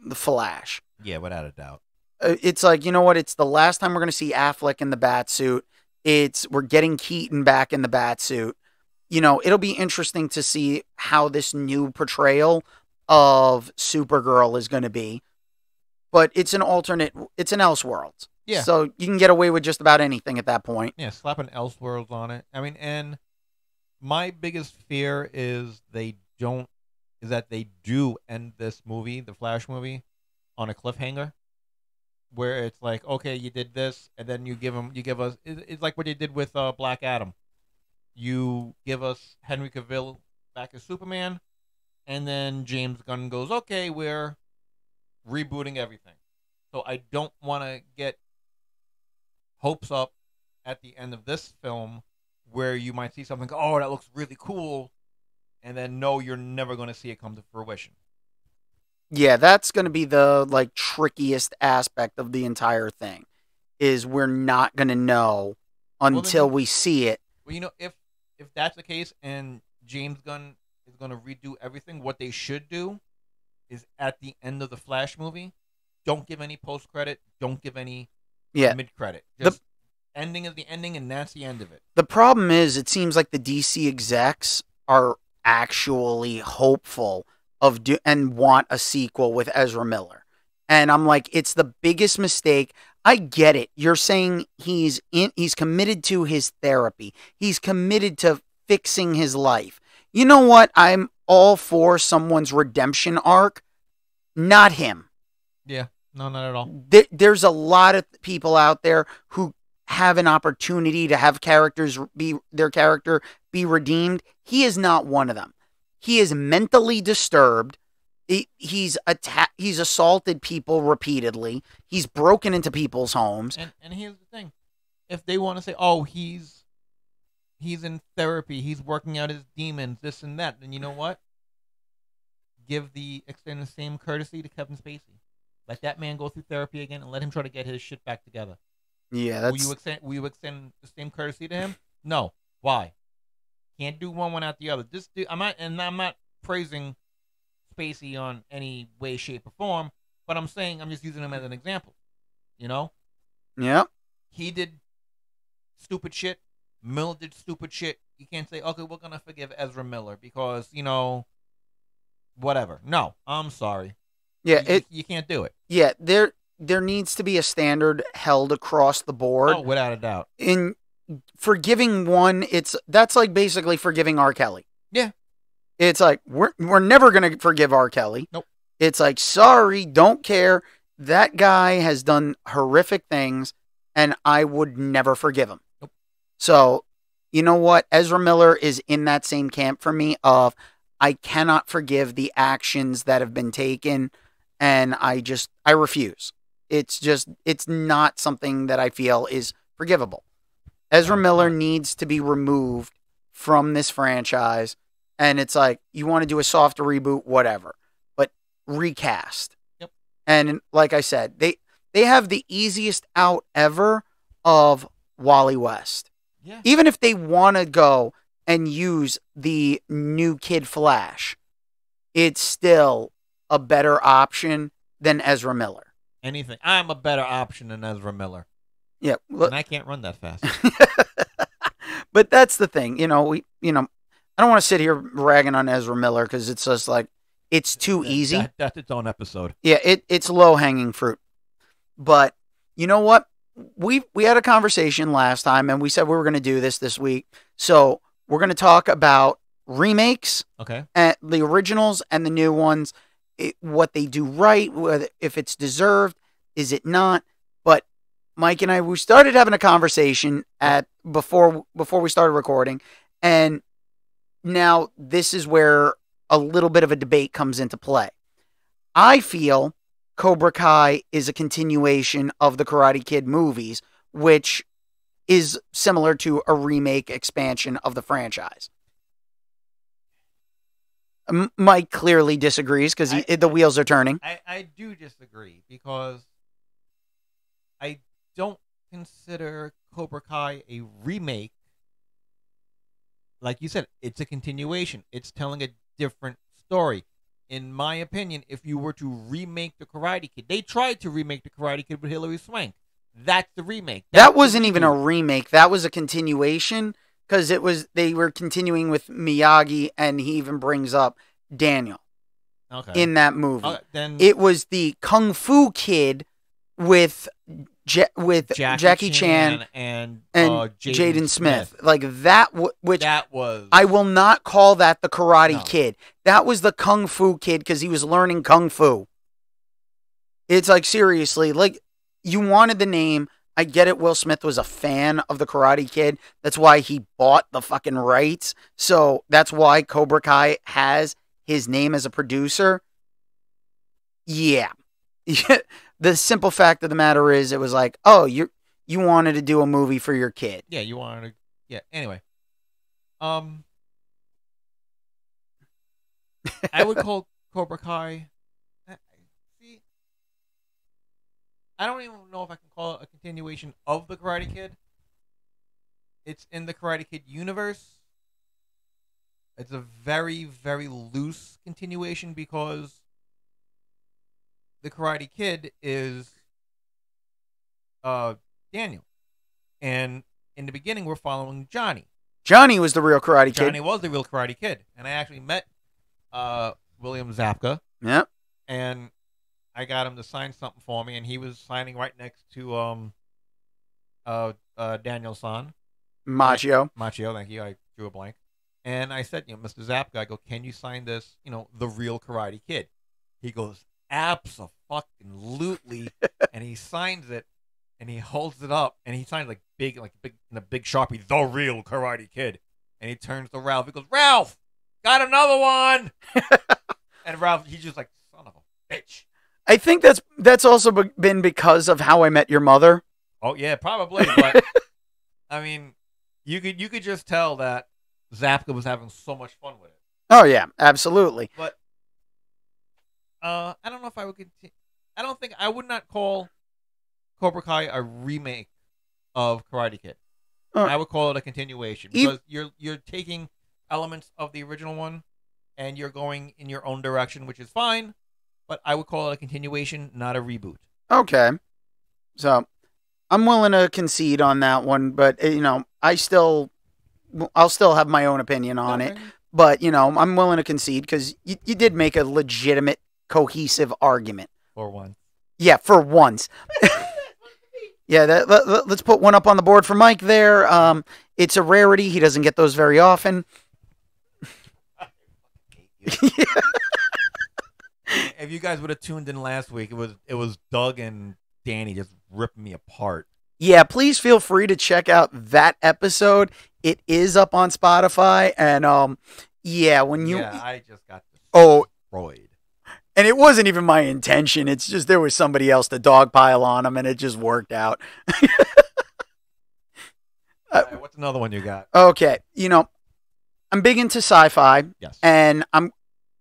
Speaker 1: the Flash.
Speaker 2: Yeah, without a doubt.
Speaker 1: It's like, you know what? It's the last time we're going to see Affleck in the Batsuit. We're getting Keaton back in the Batsuit. It'll be interesting to see how this new portrayal of Supergirl is going to be. But it's an Elseworlds.
Speaker 2: Yeah.
Speaker 1: So you can get away with just about anything at that point.
Speaker 2: Yeah, slap an Elseworlds on it. I mean, and my biggest fear is that they do end this movie, the Flash movie, on a cliffhanger, where it's like, okay, you did this, and then you give us. It's like what they did with Black Adam. You give us Henry Cavill back as Superman, and then James Gunn goes, okay, we're rebooting everything. So I don't want to get hopes up at the end of this film where you might see something, oh, that looks really cool, and then no, you're never going to see it come to fruition.
Speaker 1: Yeah, that's going to be the trickiest aspect of the entire thing, is we're not going to know until we see it.
Speaker 2: Well, if that's the case and James Gunn is going to redo everything, what they should do is at the end of the Flash movie, don't give any post credit, don't give any mid credit. Just ending is the ending, and that's the end of it.
Speaker 1: The problem is, it seems like the DC execs are actually hopeful and want a sequel with Ezra Miller. And I'm like, it's the biggest mistake. I get it. You're saying he's committed to his therapy. He's committed to fixing his life. You know what? I'm all for someone's redemption arc. Not him.
Speaker 2: Yeah. No, not at all.
Speaker 1: There's a lot of people out there who have an opportunity to have their character be redeemed. He is not one of them. He is mentally disturbed. He's assaulted people repeatedly. He's broken into people's homes.
Speaker 2: And here's the thing: if they want to say, "Oh, he's in therapy, he's working out his demons, this and that," then you know what? Extend the same courtesy to Kevin Spacey. Let that man go through therapy again, and let him try to get his shit back together.
Speaker 1: Yeah, that's.
Speaker 2: Will you extend the same courtesy to him? No. Why? Can't do one without the other. I'm not praising Spacey on any way, shape, or form, but I'm just using him as an example.
Speaker 1: Yeah.
Speaker 2: He did stupid shit. Miller did stupid shit. You can't say, okay, we're gonna forgive Ezra Miller because whatever. No, I'm sorry.
Speaker 1: Yeah,
Speaker 2: you can't do it.
Speaker 1: Yeah, there needs to be a standard held across the board.
Speaker 2: Oh, without a doubt.
Speaker 1: In forgiving one, that's like basically forgiving R. Kelly.
Speaker 2: Yeah.
Speaker 1: It's like we're never gonna forgive R. Kelly.
Speaker 2: Nope.
Speaker 1: It's like, sorry, don't care. That guy has done horrific things, and I would never forgive him.
Speaker 2: Nope.
Speaker 1: So, you know what? Ezra Miller is in that same camp for me of I cannot forgive the actions that have been taken, and I refuse. It's not something that I feel is forgivable. Ezra Miller needs to be removed from this franchise, and it's like, you want to do a softer reboot, whatever, but recast.
Speaker 2: Yep.
Speaker 1: And like I said, they they have the easiest out ever of Wally West.
Speaker 2: Yeah.
Speaker 1: Even if they want to go and use the new Kid Flash, it's still a better option than Ezra Miller.
Speaker 2: Anything. I'm a better option than Ezra Miller.
Speaker 1: Yeah,
Speaker 2: and I can't run that fast.
Speaker 1: But that's the thing, I don't want to sit here ragging on Ezra Miller because it's just like it's too easy.
Speaker 2: That's its own episode.
Speaker 1: Yeah, it's low hanging fruit. But you know what? We had a conversation last time, and we said we were going to do this week. So we're going to talk about remakes, and the originals and the new ones, what they do right, if it's deserved, is it not? But Mike and I, we started having a conversation before we started recording, and now this is where a little bit of a debate comes into play. I feel Cobra Kai is a continuation of the Karate Kid movies, which is similar to a remake expansion of the franchise. Mike clearly disagrees because the wheels are turning.
Speaker 2: I do disagree because I don't consider Cobra Kai a remake. Like you said, it's a continuation. It's telling a different story. In my opinion, if you were to remake the Karate Kid, they tried to remake the Karate Kid with Hilary Swank. That's the remake.
Speaker 1: That wasn't even a remake. That was a continuation because they were continuing with Miyagi, and he even brings up Daniel in that movie.
Speaker 2: Then
Speaker 1: it was the Kung Fu Kid with Jackie Chan and Jaden Smith. Like that,
Speaker 2: that was.
Speaker 1: I will not call that the Karate Kid. That was the Kung Fu Kid because he was learning Kung Fu. It's like, seriously, like, you wanted the name. I get it. Will Smith was a fan of the Karate Kid. That's why he bought the fucking rights. So that's why Cobra Kai has his name as a producer. Yeah. The simple fact of the matter is, it was like, oh, you wanted to do a movie for your kid.
Speaker 2: Yeah, you wanted to. Yeah. Anyway, I would call Cobra Kai. See, I don't even know if I can call it a continuation of the Karate Kid. It's in the Karate Kid universe. It's a very, very loose continuation because the Karate Kid is Daniel. And in the beginning, we're following Johnny.
Speaker 1: Johnny was the real Karate Kid.
Speaker 2: Johnny was the real Karate Kid. And I actually met William Zabka.
Speaker 1: Yep.
Speaker 2: And I got him to sign something for me, and he was signing right next to Daniel's son.
Speaker 1: Machio,
Speaker 2: thank you. I drew a blank. And I said, Mr. Zabka, I go, can you sign this, the real Karate Kid? He goes, abso-fucking-lutely. And he signs it, and he holds it up, and he signs big in a big Sharpie, the real Karate Kid. And he turns to Ralph. He goes, Ralph, got another one. And Ralph, he's just like, son of a bitch.
Speaker 1: I think that's also been because of How I Met Your Mother.
Speaker 2: Oh yeah, probably. But I mean, you could just tell that Zabka was having so much fun with it.
Speaker 1: Oh yeah, absolutely.
Speaker 2: But I don't know if I would continue. I would not call Cobra Kai a remake of Karate Kid. I would call it a continuation because you're taking elements of the original one and you're going in your own direction, which is fine. But I would call it a continuation, not a reboot.
Speaker 1: Okay. So I'm willing to concede on that one, but I'll still have my own opinion on it. But I'm willing to concede because you did make a legitimate, cohesive argument
Speaker 2: for once.
Speaker 1: Yeah, for once. Yeah, let's put one up on the board for Mike there. It's a rarity. He doesn't get those very often.
Speaker 2: Yeah. If you guys would have tuned in last week, it was Doug and Danny just ripping me apart.
Speaker 1: Yeah, please feel free to check out that episode. It is up on Spotify, and I just got destroyed. And it wasn't even my intention. It's just there was somebody else to dogpile on them, and it just worked out.
Speaker 2: What's another one you got?
Speaker 1: Okay, I'm big into sci-fi.
Speaker 2: Yes,
Speaker 1: and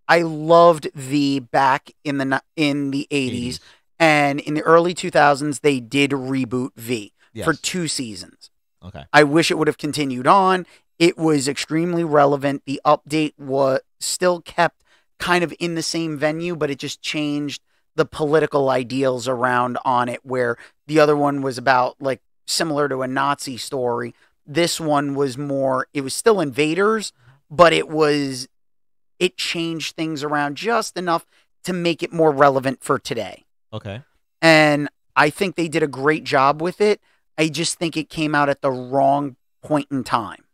Speaker 1: I loved the back in the 80s. And in the early 2000s, they did reboot V for
Speaker 3: Yes.
Speaker 1: 2 seasons.
Speaker 3: Okay.
Speaker 1: I wish it would have continued on. It was extremely relevant. The update was still kept kind of in the same venue, but it just changed the political ideals around on it, where the other one was about, like, similar to a Nazi story. This one was more, it was still invaders, but it changed things around just enough to make it more relevant for today.
Speaker 3: Okay.
Speaker 1: And I think they did a great job with it. I just think it came out at the wrong point in time.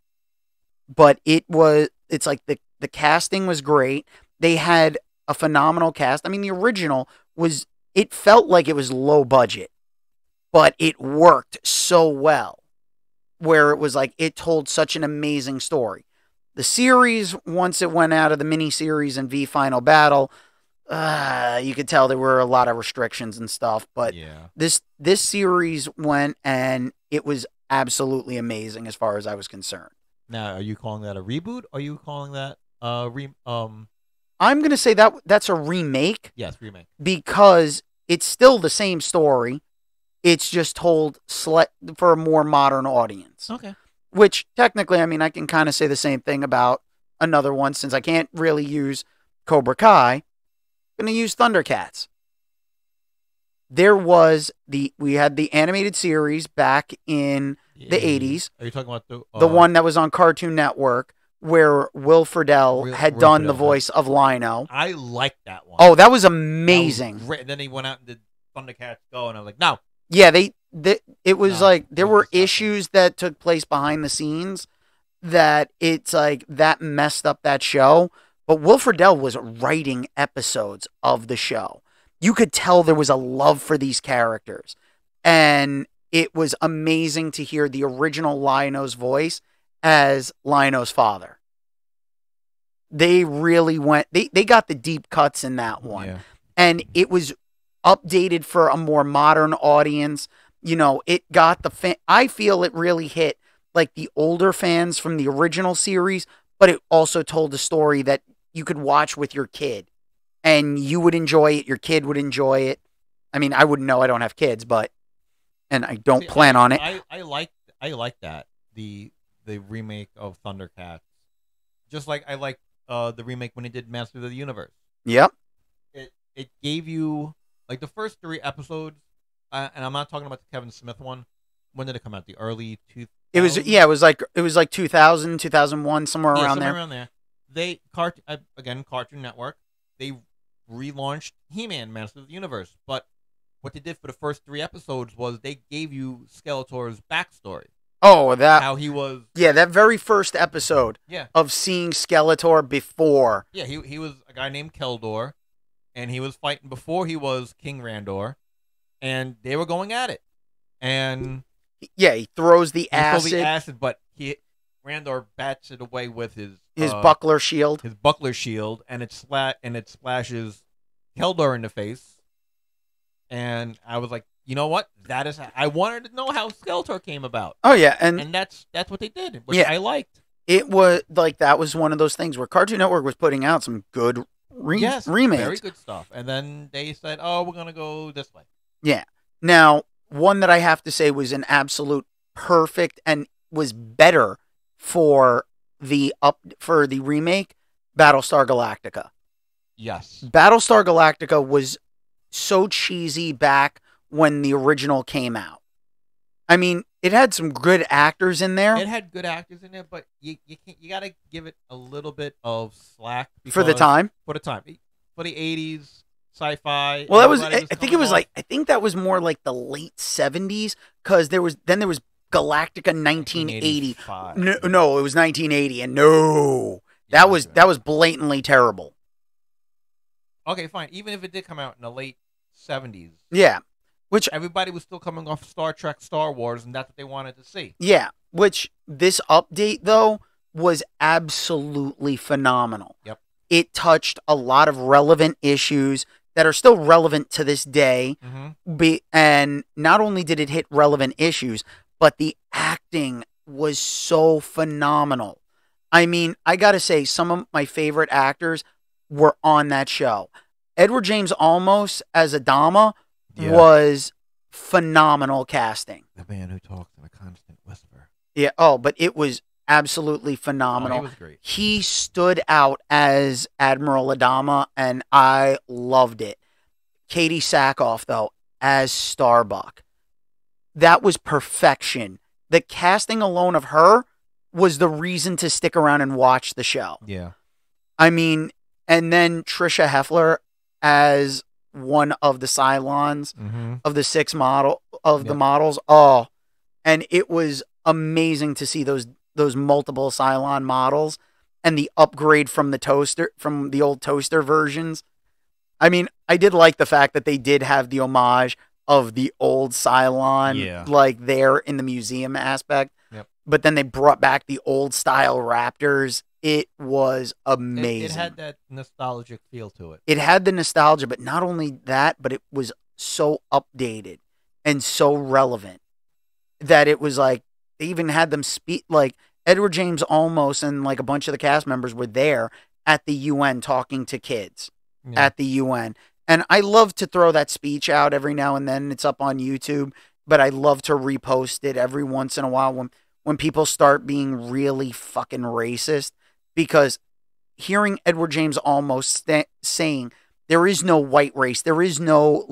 Speaker 1: But it's like the casting was great. They had a phenomenal cast. I mean, the original it felt like it was low budget, but it worked so well, where it was like it told such an amazing story. The series, once it went out of the miniseries and V Final Battle, you could tell there were a lot of restrictions and stuff. But
Speaker 3: Yeah.
Speaker 1: this series went, and it was absolutely amazing as far as I was concerned.
Speaker 3: Now, are you calling that a reboot? Or are you calling that
Speaker 1: I'm gonna say that's a remake
Speaker 3: yes, remake?
Speaker 1: because it's still the same story. It's just told for a more modern audience.
Speaker 3: Okay.
Speaker 1: Which, technically, I mean, I can kind of say the same thing about another one, since I can't really use Cobra Kai. I'm going to use Thundercats. We had the animated series back in the 80s.
Speaker 3: Are you talking about
Speaker 1: The one that was on Cartoon Network, where Will Friedle had
Speaker 3: Will
Speaker 1: done the
Speaker 3: Friedle,
Speaker 1: voice of Lino.
Speaker 3: I like that one.
Speaker 1: Oh, that was
Speaker 3: That was
Speaker 1: amazing.
Speaker 3: great. And then he went out and did Thundercats Go, and I was like, no.
Speaker 1: Yeah, it was
Speaker 3: No,
Speaker 1: like there
Speaker 3: it
Speaker 1: were
Speaker 3: was something.
Speaker 1: issues that took place behind the scenes that it's like that messed up that show. But Will Friedle was writing episodes of the show. You could tell there was a love for these characters. And it was amazing to hear the original Lino's voice as Lino's father. They really they got the deep cuts in that one.
Speaker 3: Yeah.
Speaker 1: And it was updated for a more modern audience. You know, it got I feel it really hit like the older fans from the original series, but it also told a story that you could watch with your kid and you would enjoy it. Your kid would enjoy it. I mean, I wouldn't know. I don't have kids, and I don't plan on it.
Speaker 3: I like that the remake of Thundercats, just like I like the remake when he did Masters of the Universe.
Speaker 1: Yep.
Speaker 3: It gave you like the first 3 episodes, and I'm not talking about the Kevin Smith one. When did it come out? The early 2000s?
Speaker 1: It was like 2000, 2001, somewhere around
Speaker 3: somewhere
Speaker 1: there.
Speaker 3: around there. They again Cartoon Network. They relaunched He-Man, Masters of the Universe, but what they did for the first 3 episodes was they gave you Skeletor's backstory.
Speaker 1: Oh,
Speaker 3: How he was.
Speaker 1: Yeah, that very first episode
Speaker 3: Yeah.
Speaker 1: of seeing Skeletor before.
Speaker 3: Yeah, he was a guy named Keldor, and he was fighting before he was King Randor, and they were going at it. And
Speaker 1: Yeah, he throws the
Speaker 3: he threw the
Speaker 1: acid,
Speaker 3: acid, but Randor bats it away with his
Speaker 1: buckler shield.
Speaker 3: his buckler shield, and it splashes Keldor in the face. And I was like, you know what? That is. I wanted to know how Skeletor came about,
Speaker 1: Oh yeah, and
Speaker 3: and that's what they did, which
Speaker 1: Yeah.
Speaker 3: I liked.
Speaker 1: it was like that was one of those things where Cartoon Network was putting out some good
Speaker 3: Yes,
Speaker 1: remakes.
Speaker 3: very good stuff. And then they said, "Oh, we're gonna go this way."
Speaker 1: Yeah. Now, one that I have to say was an absolute perfect and was better for the remake, Battlestar Galactica.
Speaker 3: Yes.
Speaker 1: Battlestar Galactica was so cheesy back when the original came out. I mean, it had some good actors in there
Speaker 3: It had good actors in it, but you gotta give it a little bit of slack
Speaker 1: for the
Speaker 3: because-
Speaker 1: time.
Speaker 3: For the time, for the 80s sci-fi.
Speaker 1: Well, that was
Speaker 3: everybody
Speaker 1: I think it
Speaker 3: coming
Speaker 1: was
Speaker 3: off
Speaker 1: like I think that was more like the late 70s because there was Galactica 1980.
Speaker 3: 1985.
Speaker 1: No, it was 1980, and no,
Speaker 3: Yeah,
Speaker 1: that was blatantly terrible.
Speaker 3: Okay, fine. Even if it did come out in the late 70s,
Speaker 1: Yeah, which
Speaker 3: everybody was still coming off Star Trek, Star Wars, and that's what they wanted to see.
Speaker 1: which this update though was absolutely phenomenal.
Speaker 3: Yep.
Speaker 1: It touched a lot of relevant issues that are still relevant to this day.
Speaker 3: Mm-hmm.
Speaker 1: And not only did it hit relevant issues, but the acting was so phenomenal. I mean, I got to say, some of my favorite actors were on that show. Edward James Olmos as Adama,
Speaker 3: Yeah.
Speaker 1: was phenomenal casting.
Speaker 3: The man who talks in a constant whisper.
Speaker 1: Yeah. Oh, but it was absolutely
Speaker 3: Oh, he
Speaker 1: phenomenal.
Speaker 3: was great.
Speaker 1: He stood out as Admiral Adama, and I loved it. Katie Sackhoff, though, as Starbuck, that was perfection. The casting alone of her was the reason to stick around and watch the show.
Speaker 3: Yeah.
Speaker 1: I mean, and then Trisha Heffler as one of the Cylons
Speaker 3: Mm-hmm.
Speaker 1: of the six model of the
Speaker 3: Yep.
Speaker 1: models. Oh, and it was amazing to see those multiple Cylon models and the upgrade from the old toaster versions. I mean, I did like the fact that they did have the homage of the old Cylon,
Speaker 3: Yeah.
Speaker 1: like there in the museum aspect.
Speaker 3: Yep.
Speaker 1: But then they brought back the old style Raptors. It was amazing.
Speaker 3: It had that nostalgic feel to it.
Speaker 1: It had the nostalgia, but not only that, but it was so updated and so relevant that it was like they even had them speak. Like Edward James Olmos and like a bunch of the cast members were there at the UN talking to kids
Speaker 3: Yeah.
Speaker 1: at the UN. And I love to throw that speech out every now and then. It's up on YouTube, but I love to repost it every once in a while when people start being really fucking racist, because hearing Edward James Olmos saying there is no white race, there is no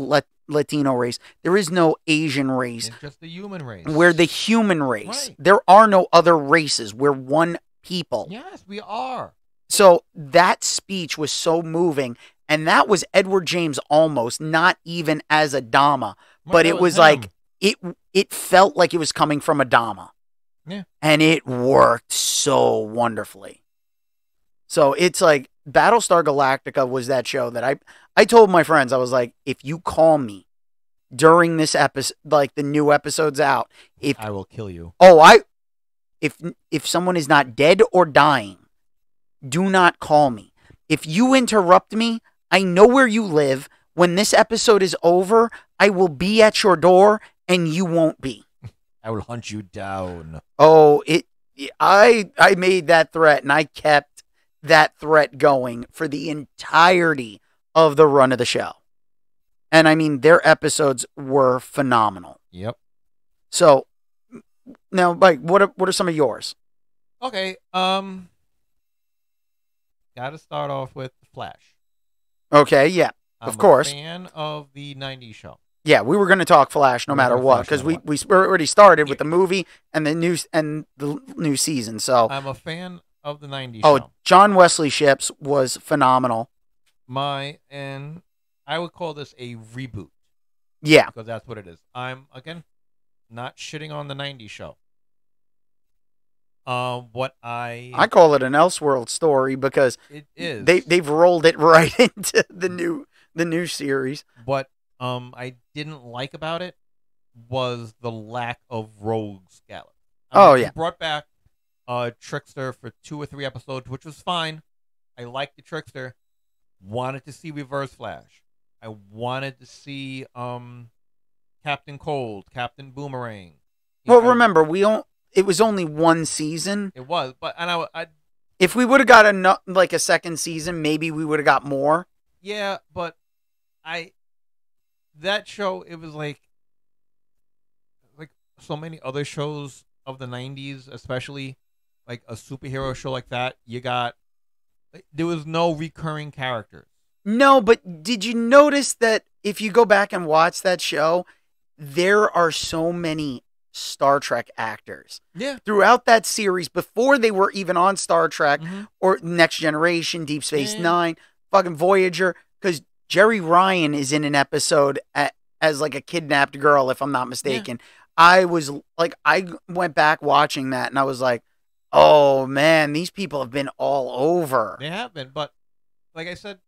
Speaker 1: Latino race, there is no Asian race,
Speaker 3: It's just the human race.
Speaker 1: we're the human race.
Speaker 3: Right.
Speaker 1: There are no other races. We're one people.
Speaker 3: Yes, we are.
Speaker 1: So that speech was so moving, and that was Edward James Olmos, not even as Adama, but
Speaker 3: that
Speaker 1: it was
Speaker 3: him.
Speaker 1: like it felt like it was coming from Adama.
Speaker 3: Yeah.
Speaker 1: And it worked so wonderfully. So it's like Battlestar Galactica was that show that I told my friends, I was like, if you call me during this episode, like the new episode's out,
Speaker 3: I will kill you.
Speaker 1: if someone is not dead or dying, do not call me. If you interrupt me, I know where you live. When this episode is over, I will be at your door and you won't be.
Speaker 3: I will hunt you down.
Speaker 1: Oh, I made that threat, and I kept that threat going for the entirety of the run of the show. And I mean, their episodes were phenomenal.
Speaker 3: Yep.
Speaker 1: So now, Mike, what are some of yours?
Speaker 3: Okay. Got to start off with The Flash.
Speaker 1: Okay, yeah,
Speaker 3: I'm
Speaker 1: of course.
Speaker 3: a fan of the '90s show.
Speaker 1: Yeah, we were going to talk Flash no
Speaker 3: We're
Speaker 1: matter
Speaker 3: gonna
Speaker 1: what,
Speaker 3: Flash
Speaker 1: because
Speaker 3: no
Speaker 1: we
Speaker 3: matter
Speaker 1: already started with the movie and the new season. So
Speaker 3: I'm a fan of the '90s
Speaker 1: oh,
Speaker 3: show.
Speaker 1: John Wesley Ships was phenomenal.
Speaker 3: And I would call this a reboot
Speaker 1: Yeah,
Speaker 3: because that's what it is. I'm again not shitting on the '90s show. What
Speaker 1: I call it an Elseworld story because
Speaker 3: it is
Speaker 1: they've rolled it right into the new series.
Speaker 3: What I didn't like about it was the lack of rogues gallery.
Speaker 1: Oh, yeah.
Speaker 3: They brought back Trickster for 2 or 3 episodes, which was fine. I liked the Trickster. Wanted to see Reverse Flash. I wanted to see Captain Cold, Captain Boomerang.
Speaker 1: Well, remember it was only one season.
Speaker 3: It was, but
Speaker 1: If we would have got a second season, maybe we would have got more.
Speaker 3: yeah, but that show, it was like so many other shows of the '90s, especially like a superhero show like that. There was no recurring characters.
Speaker 1: No, but did you notice that if you go back and watch that show, there are so many Star Trek actors.
Speaker 3: Yeah.
Speaker 1: Throughout that series, before they were even on Star Trek
Speaker 3: Mm-hmm.
Speaker 1: or Next Generation, Deep Space
Speaker 3: Yeah.
Speaker 1: Nine, fucking Voyager, because Jerry Ryan is in an episode as like a kidnapped girl, if I'm not mistaken. I was like, I went back watching that and I was like, oh man, these people have been all over.
Speaker 3: They have been, but like I said,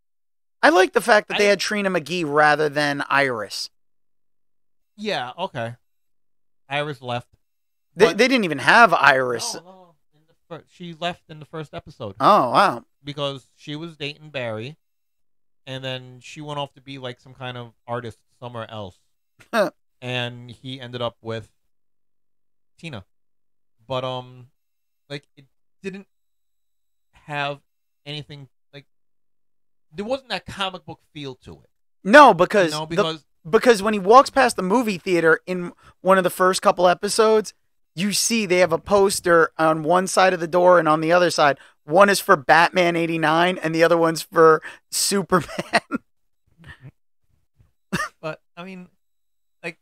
Speaker 1: I like the fact that they had Trina McGee rather than Iris.
Speaker 3: yeah, okay. Iris left.
Speaker 1: They
Speaker 3: But-
Speaker 1: didn't even have Iris.
Speaker 3: No. She left in the first episode
Speaker 1: Oh, wow.
Speaker 3: because she was dating Barry, and then she went off to be like some kind of artist somewhere else, and he ended up with Tina. But like it didn't have anything like there wasn't that comic book feel to it.
Speaker 1: No, because,
Speaker 3: Because
Speaker 1: because when he walks past the movie theater in one of the first couple episodes, you see they have a poster on one side of the door and on the other side. One is for Batman 89 and the other one's for Superman.
Speaker 3: But I mean, like,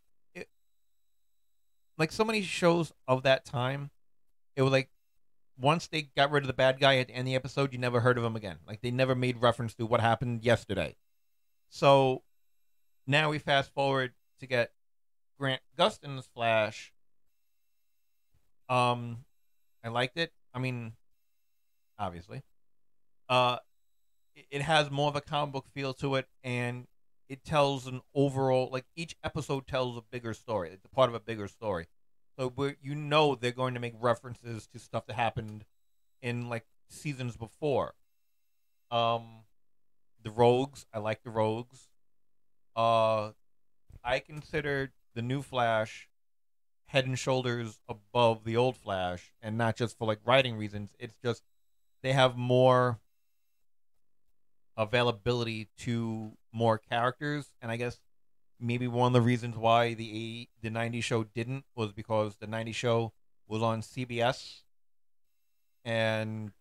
Speaker 3: like so many shows of that time, it was like once they got rid of the bad guy at the end of the episode, you never heard of him again. Like they never made reference to what happened yesterday. So now we fast forward to get Grant Gustin's Flash. I liked it. I mean, obviously, it has more of a comic book feel to it, and it tells an overall, like each episode tells a bigger story. It's a part of a bigger story. So they're going to make references to stuff that happened in like seasons before. The Rogues, I like the Rogues. I consider the new Flash head and shoulders above the old Flash, and not just for like writing reasons. It's just they have more availability to more characters, and I guess maybe one of the reasons why the 90s show didn't was because the 90s show was on CBS, and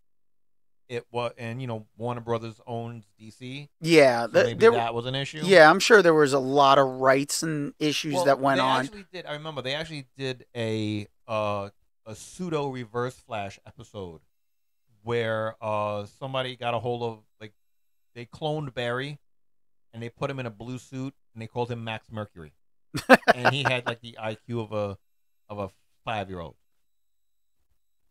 Speaker 3: Warner Brothers owns DC.
Speaker 1: Yeah,
Speaker 3: So maybe that was an issue.
Speaker 1: Yeah, I'm sure there was a lot of rights and issues that went on.
Speaker 3: I remember they actually did a pseudo Reverse Flash episode where somebody got a hold of, like, they cloned Barry and they put him in a blue suit and they called him Max Mercury, and he had like the IQ of a 5-year-old.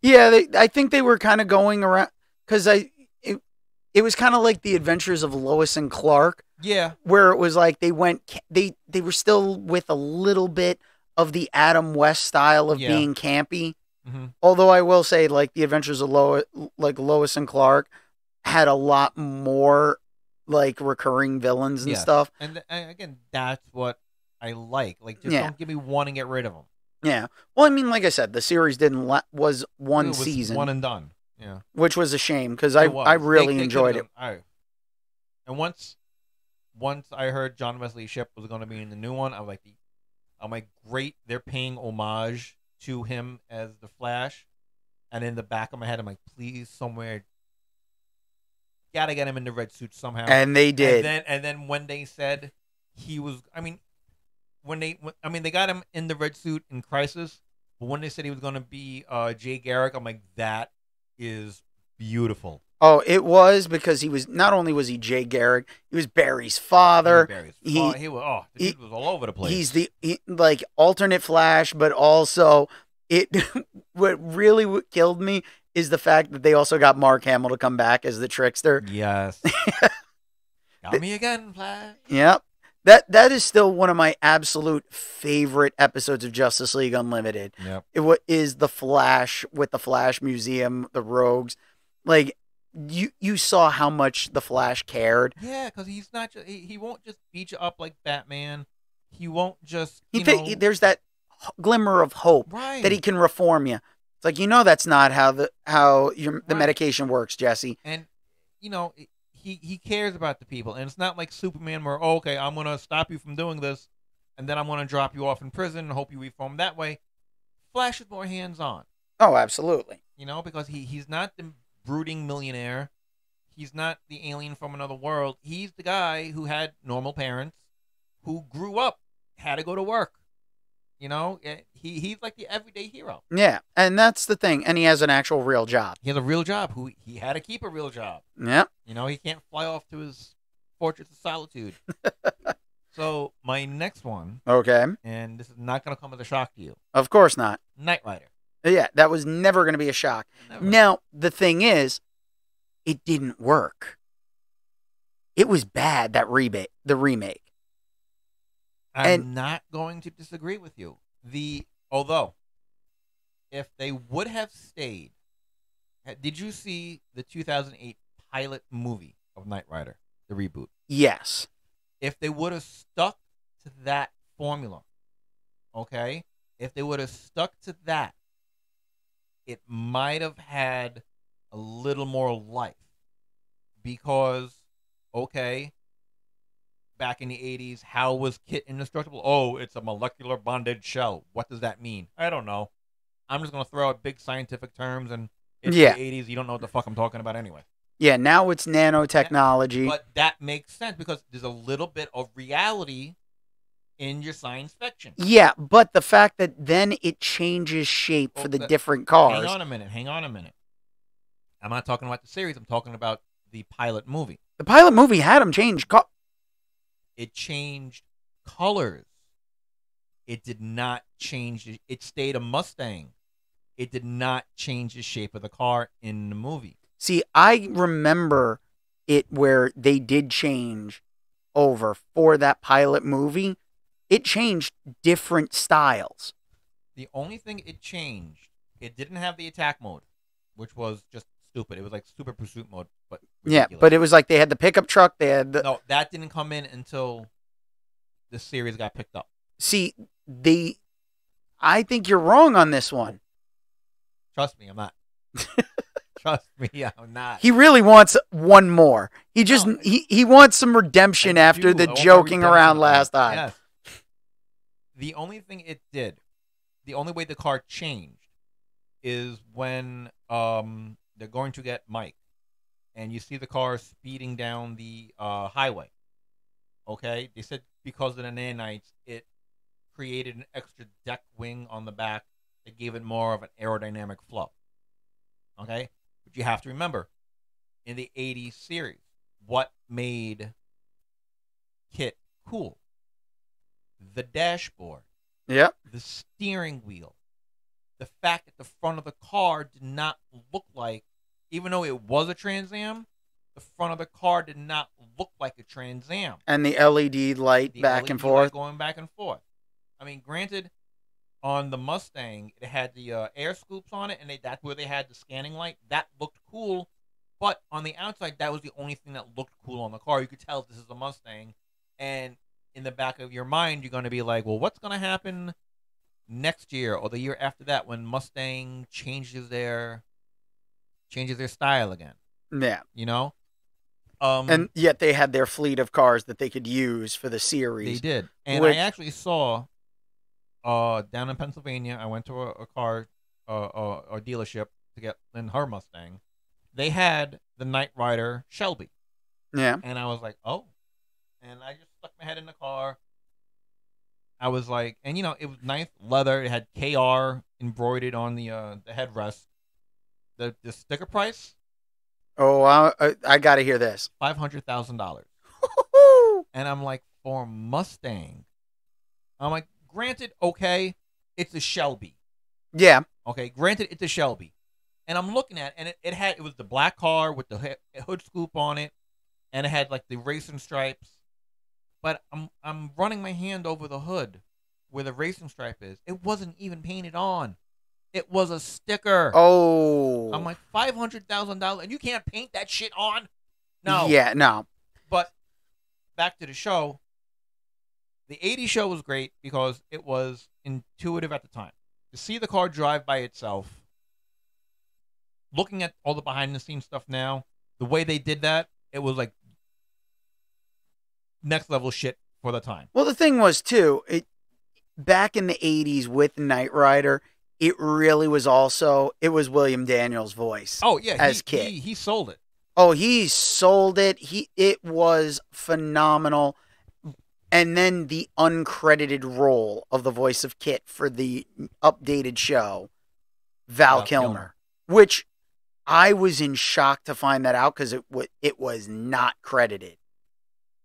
Speaker 1: Yeah, I think they were kind of going around because it was kind of like the Adventures of Lois and Clark.
Speaker 3: Yeah,
Speaker 1: where it was like they were still with a little bit of the Adam West style of being campy.
Speaker 3: Mm-hmm.
Speaker 1: Although I will say, like, the Adventures of Lois and Clark had a lot more like recurring villains and stuff.
Speaker 3: And again, that's what I like. Like, just don't give me one and get rid of them.
Speaker 1: Yeah. Well, I mean, like I said, the series was one season,
Speaker 3: one and done. Yeah,
Speaker 1: which was a shame because I really enjoyed it.
Speaker 3: And once I heard John Wesley Shipp was going to be in the new one, I'm like, great, they're paying homage to him as the Flash. And in the back of my head, I'm like, please, somewhere, gotta get him in the red suit somehow.
Speaker 1: And they did.
Speaker 3: And then when they said he was, they got him in the red suit in Crisis, but when they said he was going to be Jay Garrick, I'm like, that is beautiful.
Speaker 1: Oh, it was, because he was, not only was he Jay Garrick, he was Barry's father.
Speaker 3: He was dude was all over the place.
Speaker 1: He's the like alternate Flash, but also what really killed me is the fact that they also got Mark Hamill to come back as the trickster.
Speaker 3: Yes. Got me again, Flash.
Speaker 1: Yep. That is still one of my absolute favorite episodes of Justice League Unlimited.
Speaker 3: Yep.
Speaker 1: It is the Flash with the Flash Museum, the Rogues. Like, you saw how much the Flash cared.
Speaker 3: Yeah, because he's not just, he won't just beat you up like Batman. He won't just
Speaker 1: there's that glimmer of hope that he can reform you. It's like, that's not how the medication works, Jesse.
Speaker 3: And he cares about the people, and it's not like Superman where, okay, I'm gonna stop you from doing this, and then I'm gonna drop you off in prison and hope you reform that way. Flash is more hands-on.
Speaker 1: Oh, absolutely.
Speaker 3: Because he's not the brooding millionaire. He's not the alien from another world. He's the guy who had normal parents, who grew up, had to go to work. He's like the everyday hero.
Speaker 1: Yeah, and that's the thing. And he has an actual real job.
Speaker 3: He has a real job. He had to keep a real job.
Speaker 1: Yeah.
Speaker 3: He can't fly off to his Fortress of Solitude. So my next one.
Speaker 1: Okay.
Speaker 3: And this is not going to come as a shock to you.
Speaker 1: Of course not.
Speaker 3: Knight Rider.
Speaker 1: Yeah, that was never going to be a shock.
Speaker 3: Never.
Speaker 1: Now, the thing is, it didn't work. It was bad, the remake.
Speaker 3: I'm not going to disagree with you. Although, if they would have stayed, did you see the 2008 pilot movie of Knight Rider, the reboot?
Speaker 1: Yes.
Speaker 3: If they would have stuck to that formula, okay? If they would have stuck to that, it might have had a little more life. Because, okay, back in the 80s, how was Kit indestructible? Oh, it's a molecular bonded shell. What does that mean? I don't know. I'm just going to throw out big scientific terms, and it's
Speaker 1: Yeah.
Speaker 3: the 80s. You don't know what the fuck I'm talking about anyway.
Speaker 1: Yeah, now it's nanotechnology.
Speaker 3: But that makes sense because there's a little bit of reality in your science fiction.
Speaker 1: Yeah, but the fact that then it changes shape for the different cars.
Speaker 3: Hang on a minute. I'm not talking about the series. I'm talking about the pilot movie.
Speaker 1: The pilot movie had them change.
Speaker 3: It changed colors. It did not change. It stayed a Mustang. It did not change the shape of the car in the movie.
Speaker 1: See, I remember it where they did change over for that pilot movie. It changed different styles.
Speaker 3: The only thing it changed, it didn't have the attack mode, which was just stupid. It was like Super Pursuit mode, but ridiculous.
Speaker 1: Yeah, but it was like they had the pickup truck. They had the...
Speaker 3: No, that didn't come in until the series got picked up.
Speaker 1: See, I think you're wrong on this one.
Speaker 3: Trust me, I'm not. Trust me, I'm not.
Speaker 1: He really wants one more. He just he wants some redemption after the joking around last time.
Speaker 3: Yes. The only thing it did, the only way the car changed, is when they're going to get Mike, and you see the car speeding down the highway. Okay, they said because of the nanites, it created an extra deck wing on the back that gave it more of an aerodynamic flow. Okay, but you have to remember, in the '80s series, what made Kit cool? The dashboard.
Speaker 1: Yep.
Speaker 3: The steering wheel. The fact that the front of the car did not look like, even though it was a Trans Am, the front of the car did not look like a Trans Am.
Speaker 1: And the LED light back and forth.
Speaker 3: Going back and forth. I mean, granted, on the Mustang, it had the air scoops on it, and that's where they had the scanning light. That looked cool, but on the outside, that was the only thing that looked cool on the car. You could tell this is a Mustang, and in the back of your mind, you're going to be like, well, what's going to happen next year or the year after that when Mustang changes their style again?
Speaker 1: Yeah.
Speaker 3: You know?
Speaker 1: And yet they had their fleet of cars that they could use for the series.
Speaker 3: They did. And I actually saw down in Pennsylvania, I went to a car a dealership to get in her Mustang. They had the Knight Rider Shelby.
Speaker 1: Yeah.
Speaker 3: And I was like, oh. And I just stuck my head in the car. I was like, and it was nice leather. It had KR embroidered on the headrest. The sticker price?
Speaker 1: Oh, I got to hear this.
Speaker 3: $500,000. And I'm like, for Mustang. I'm like, granted, okay, it's a Shelby.
Speaker 1: Yeah.
Speaker 3: Okay, granted, it's a Shelby. And I'm looking at it, and it was the black car with the hood scoop on it, and it had like the racing stripes. But I'm running my hand over the hood where the racing stripe is. It wasn't even painted on. It was a sticker.
Speaker 1: Oh.
Speaker 3: I'm like, $500,000, and you can't paint that shit on? No.
Speaker 1: Yeah, no.
Speaker 3: But back to the show. The 80s show was great because it was intuitive at the time. To see the car drive by itself, looking at all the behind-the-scenes stuff now, the way they did that, it was like next level shit for the time.
Speaker 1: Well, the thing was too, back in the 80s with Knight Rider, it really was it was William Daniels' voice.
Speaker 3: Oh yeah,
Speaker 1: as Kit.
Speaker 3: He sold it.
Speaker 1: Oh, he sold it. It was phenomenal. And then the uncredited role of the voice of Kit for the updated show, Val Kilmer, which I was in shock to find that out because it was not credited.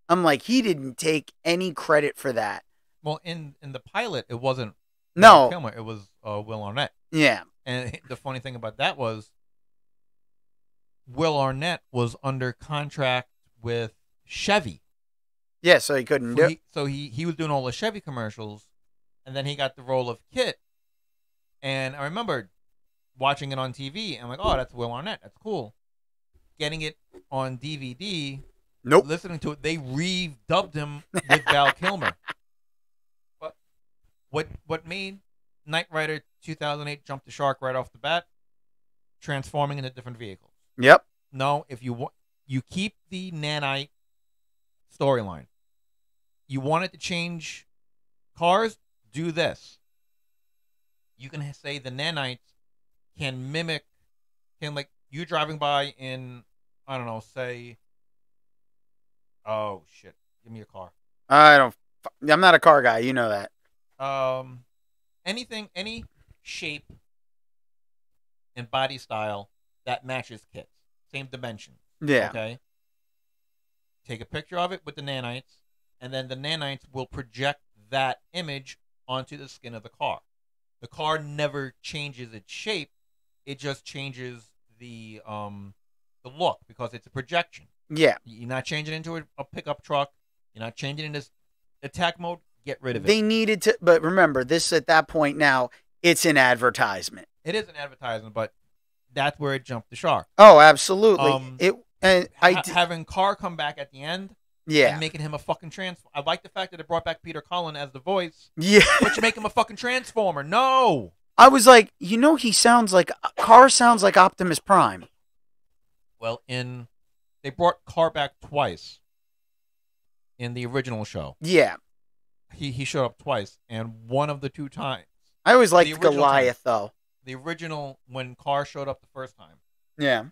Speaker 1: I'm like, he didn't take any credit for that.
Speaker 3: Well, in the pilot, it wasn't
Speaker 1: Val
Speaker 3: Kilmer. It was Will Arnett.
Speaker 1: Yeah.
Speaker 3: And the funny thing about that was Will Arnett was under contract with Chevy.
Speaker 1: Yeah, so he couldn't do it.
Speaker 3: So he was doing all the Chevy commercials, and then he got the role of Kit. And I remember watching it on TV, and I'm like, oh, that's Will Arnett. That's cool. Getting it on DVD,
Speaker 1: nope.
Speaker 3: Listening to it, they redubbed him with Val Kilmer. But what made Knight Rider 2008 jump the shark right off the bat? Transforming into different vehicles.
Speaker 1: Yep.
Speaker 3: No, if you keep the nanite storyline, You wanted to change cars? Do this. You can say the nanites can mimic, like you driving by in, I don't know, say, oh shit, give me a car.
Speaker 1: I'm not a car guy. You know that.
Speaker 3: Anything, any shape and body style that matches kits, same dimension.
Speaker 1: Yeah.
Speaker 3: Okay. Take a picture of it with the nanites, and then the nanites will project that image onto the skin of the car. The car never changes its shape; it just changes the look because it's a projection.
Speaker 1: Yeah.
Speaker 3: You're not changing into a pickup truck. You're not changing into attack mode. Get rid of it.
Speaker 1: They needed to, but remember, this at that point now, it's an advertisement.
Speaker 3: It is an advertisement, but that's where it jumped the shark.
Speaker 1: Oh, absolutely.
Speaker 3: Having Carr come back at the end,
Speaker 1: yeah,
Speaker 3: and making him a fucking transformer. I like the fact that it brought back Peter Cullen as the voice.
Speaker 1: Yeah,
Speaker 3: but you make him a fucking transformer. No,
Speaker 1: I was like, he sounds like Carr sounds like Optimus Prime.
Speaker 3: Well, they brought Carr back twice in the original show.
Speaker 1: Yeah,
Speaker 3: he showed up twice, and one of the two times.
Speaker 1: I always liked Goliath though.
Speaker 3: The original, when Carr showed up the first time.
Speaker 1: Yeah.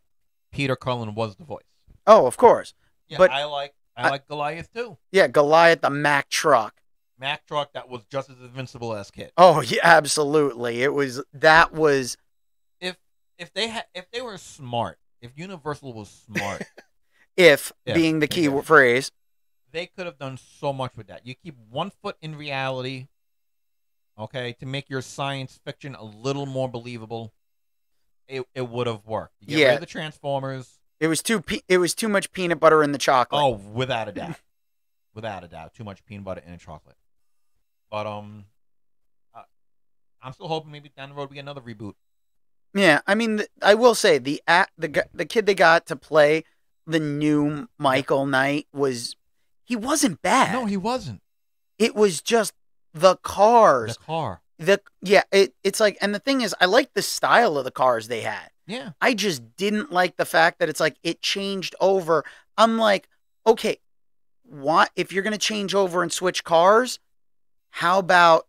Speaker 3: Peter Cullen was the voice.
Speaker 1: Oh, of course.
Speaker 3: Yeah,
Speaker 1: but
Speaker 3: I like Goliath too.
Speaker 1: Yeah, Goliath, the Mack truck.
Speaker 3: Mack truck that was just as invincible as Kit.
Speaker 1: Oh yeah, absolutely. That was.
Speaker 3: If they were smart, if Universal was smart,
Speaker 1: if being the key phrase,
Speaker 3: they could have done so much with that. You keep one foot in reality, okay, to make your science fiction a little more believable. It would have worked. You get rid of the Transformers.
Speaker 1: It was too much peanut butter in the chocolate.
Speaker 3: Oh, without a doubt. Without a doubt. Too much peanut butter in the chocolate. But I'm still hoping maybe down the road we get another reboot.
Speaker 1: Yeah, I mean, I will say the kid they got to play the new Michael Knight he wasn't bad.
Speaker 3: No, he wasn't.
Speaker 1: It was just the cars.
Speaker 3: The car.
Speaker 1: It's like, and the thing is, I like the style of the cars they had.
Speaker 3: Yeah.
Speaker 1: I just didn't like the fact that it's like it changed over. I'm like, okay, what if you're gonna change over and switch cars? How about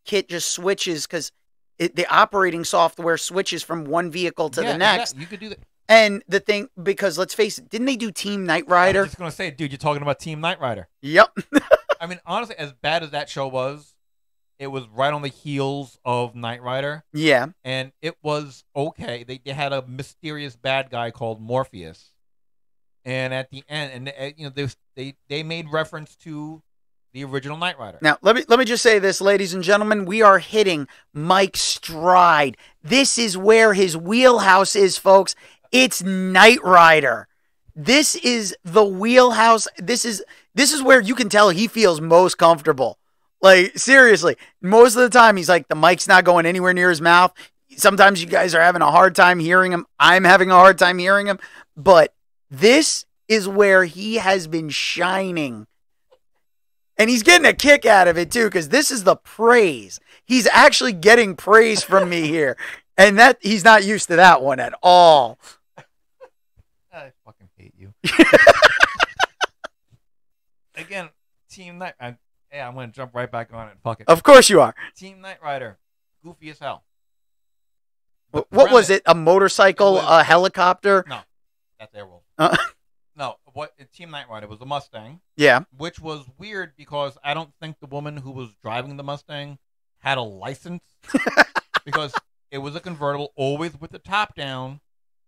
Speaker 1: Kit just switches because the operating software switches from one vehicle to the next.
Speaker 3: Yeah, you could do that.
Speaker 1: And the thing, because let's face it, didn't they do Team Knight Rider?
Speaker 3: I was just gonna say, dude, you're talking about Team Knight Rider.
Speaker 1: Yep.
Speaker 3: I mean, honestly, as bad as that show was, it was right on the heels of Knight Rider.
Speaker 1: Yeah.
Speaker 3: And it was okay. They had a mysterious bad guy called Morpheus. And at the end, and they made reference to the original Knight Rider.
Speaker 1: Now, let me just say this, ladies and gentlemen. We are hitting Mike's stride. This is where his wheelhouse is, folks. It's Knight Rider. This is the wheelhouse. This is where you can tell he feels most comfortable. Like, seriously, most of the time he's like, the mic's not going anywhere near his mouth. Sometimes you guys are having a hard time hearing him. I'm having a hard time hearing him. But this is where he has been shining. And he's getting a kick out of it, too, because this is the praise. He's actually getting praise from me here. And that he's not used to that one at all.
Speaker 3: I fucking hate you. Again, Team Knight. I'm going to jump right back on it. Fuck it.
Speaker 1: Of course you are.
Speaker 3: Team Knight Rider. Goofy as hell.
Speaker 1: What was it? A motorcycle? A helicopter?
Speaker 3: No. That's Airwolf. No. Team Knight Rider was a Mustang.
Speaker 1: Yeah.
Speaker 3: Which was weird because I don't think the woman who was driving the Mustang had a license. Because it was a convertible, always with the top down.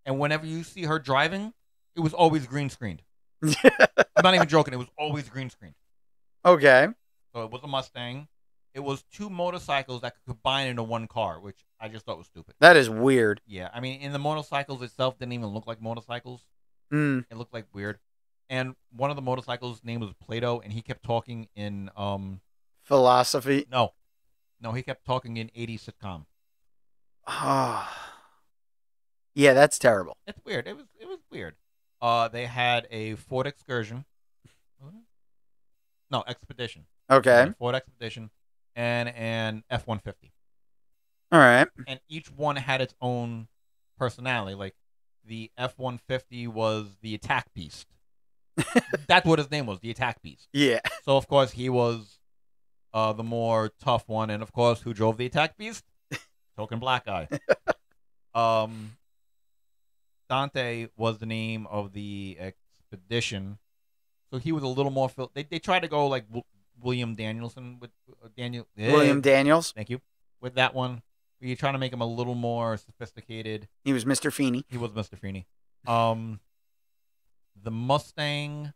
Speaker 3: And whenever you see her driving, it was always green screened. I'm not even joking. It was always green screened.
Speaker 1: Okay.
Speaker 3: So it was a Mustang. It was two motorcycles that could combine into one car, which I just thought was stupid.
Speaker 1: That is weird.
Speaker 3: Yeah, I mean, in the motorcycles itself didn't even look like motorcycles.
Speaker 1: Mm.
Speaker 3: It looked like weird. And one of the motorcycles' name was Plato, and he kept talking in
Speaker 1: philosophy.
Speaker 3: No, he kept talking in 80s sitcom.
Speaker 1: Yeah, that's terrible.
Speaker 3: It's weird. It was weird. They had a Ford Excursion. No, Expedition.
Speaker 1: Okay.
Speaker 3: Ford Expedition and an F-150.
Speaker 1: All right.
Speaker 3: And each one had its own personality. Like the F-150 was the attack beast. That's what his name was, the Attack Beast.
Speaker 1: Yeah.
Speaker 3: So of course he was the more tough one, and of course who drove the Attack Beast? Token black guy. Dante was the name of the expedition, so he was a little more. They tried to go like William Danielson with
Speaker 1: William Daniels.
Speaker 3: Thank you. With that one, you're trying to make him a little more sophisticated.
Speaker 1: He was Mr. Feeney.
Speaker 3: He was Mr. Feeney. The Mustang.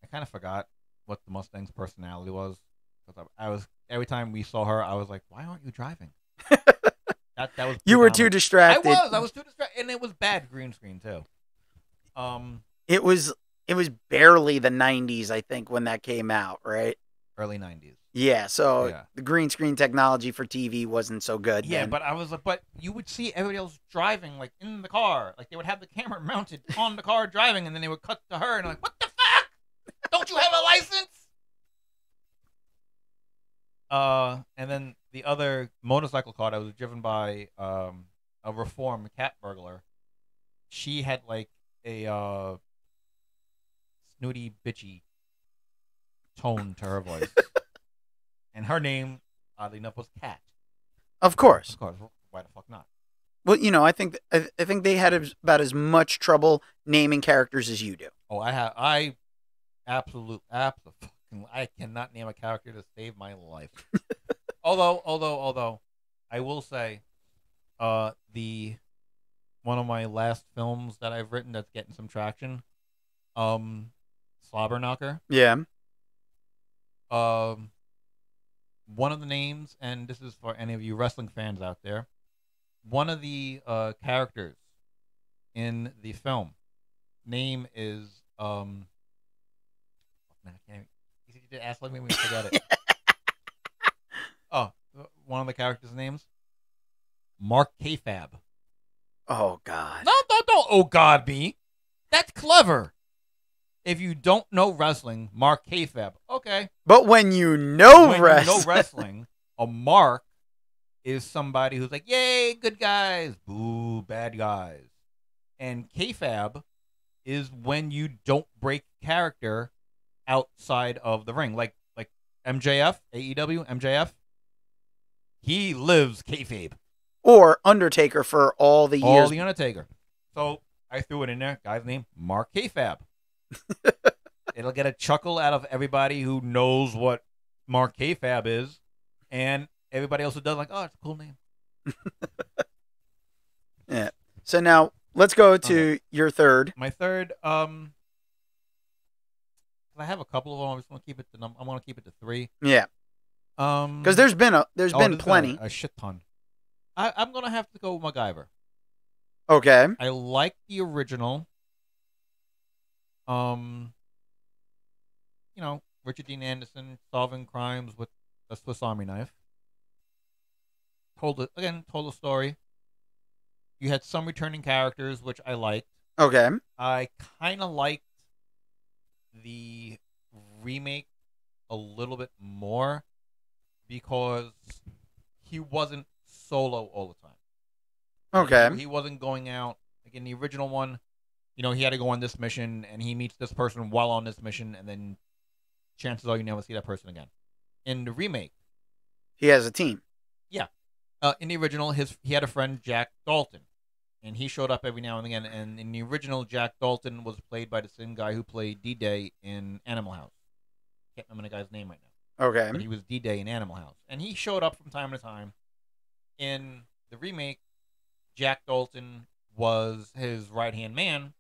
Speaker 3: I kind of forgot what the Mustang's personality was. I was every time we saw her, I was like, "Why aren't you driving?" That was.
Speaker 1: You were too distracted.
Speaker 3: I was too distracted, and it was bad green screen too.
Speaker 1: It was barely the 90s, I think, when that came out, right?
Speaker 3: Early 90s.
Speaker 1: Yeah, so
Speaker 3: Yeah.
Speaker 1: the green screen technology for TV wasn't so good.
Speaker 3: Yeah,
Speaker 1: then.
Speaker 3: but I was like, but you would see everybody else driving like in the car, like they would have the camera mounted on the car driving, and then they would cut to her, and I'm like, what the fuck? Don't you have a license? And then the other motorcycle car that was driven by a reformed cat burglar, she had like a snooty bitchy tone to her voice. And her name, oddly enough, was Cat.
Speaker 1: Of course.
Speaker 3: Of course. Why the fuck not?
Speaker 1: Well, I think they had about as much trouble naming characters as you do.
Speaker 3: Oh, I cannot name a character to save my life. although, I will say, one of my last films that I've written that's getting some traction, Slobber Knocker.
Speaker 1: Yeah.
Speaker 3: One of the names, and this is for any of you wrestling fans out there, one of the characters in the film name is man, I can't. You did ask me, we forgot it. Oh, one of the characters' names, Mark Kfab.
Speaker 1: Oh God.
Speaker 3: No, don't. Oh God, me. That's clever. If you don't know wrestling, Mark Kfab. Okay.
Speaker 1: But when you know
Speaker 3: wrestling, a mark is somebody who's like, yay, good guys, boo, bad guys. And Kfab is when you don't break character outside of the ring. Like MJF, AEW, MJF. He lives kayfabe.
Speaker 1: Or Undertaker for all the years.
Speaker 3: All the Undertaker. So I threw it in there. Guy's name, Mark Kfab. It'll get a chuckle out of everybody who knows what Mark Kfab is, and everybody else who does, like, oh, it's a cool name.
Speaker 1: Yeah. So now let's go to your third.
Speaker 3: My third, I have a couple of them. I just want to keep it to I want to keep it to 3.
Speaker 1: Yeah. Because there's been plenty.
Speaker 3: A shit ton. I'm gonna have to go with MacGyver.
Speaker 1: Okay.
Speaker 3: I like the original. Richard Dean Anderson solving crimes with a Swiss Army knife. Told a story. You had some returning characters, which I liked.
Speaker 1: Okay.
Speaker 3: I kind of liked the remake a little bit more because he wasn't solo all the time.
Speaker 1: Okay.
Speaker 3: He wasn't going out. Like in the original one, he had to go on this mission, and he meets this person while on this mission, and then chances are you never see that person again. In the remake,
Speaker 1: he has a team.
Speaker 3: Yeah. In the original, he had a friend, Jack Dalton, and he showed up every now and again. And in the original, Jack Dalton was played by the same guy who played D-Day in Animal House. Can't remember the guy's name right now.
Speaker 1: Okay.
Speaker 3: But he was D-Day in Animal House, and he showed up from time to time. In the remake, Jack Dalton was his right-hand man,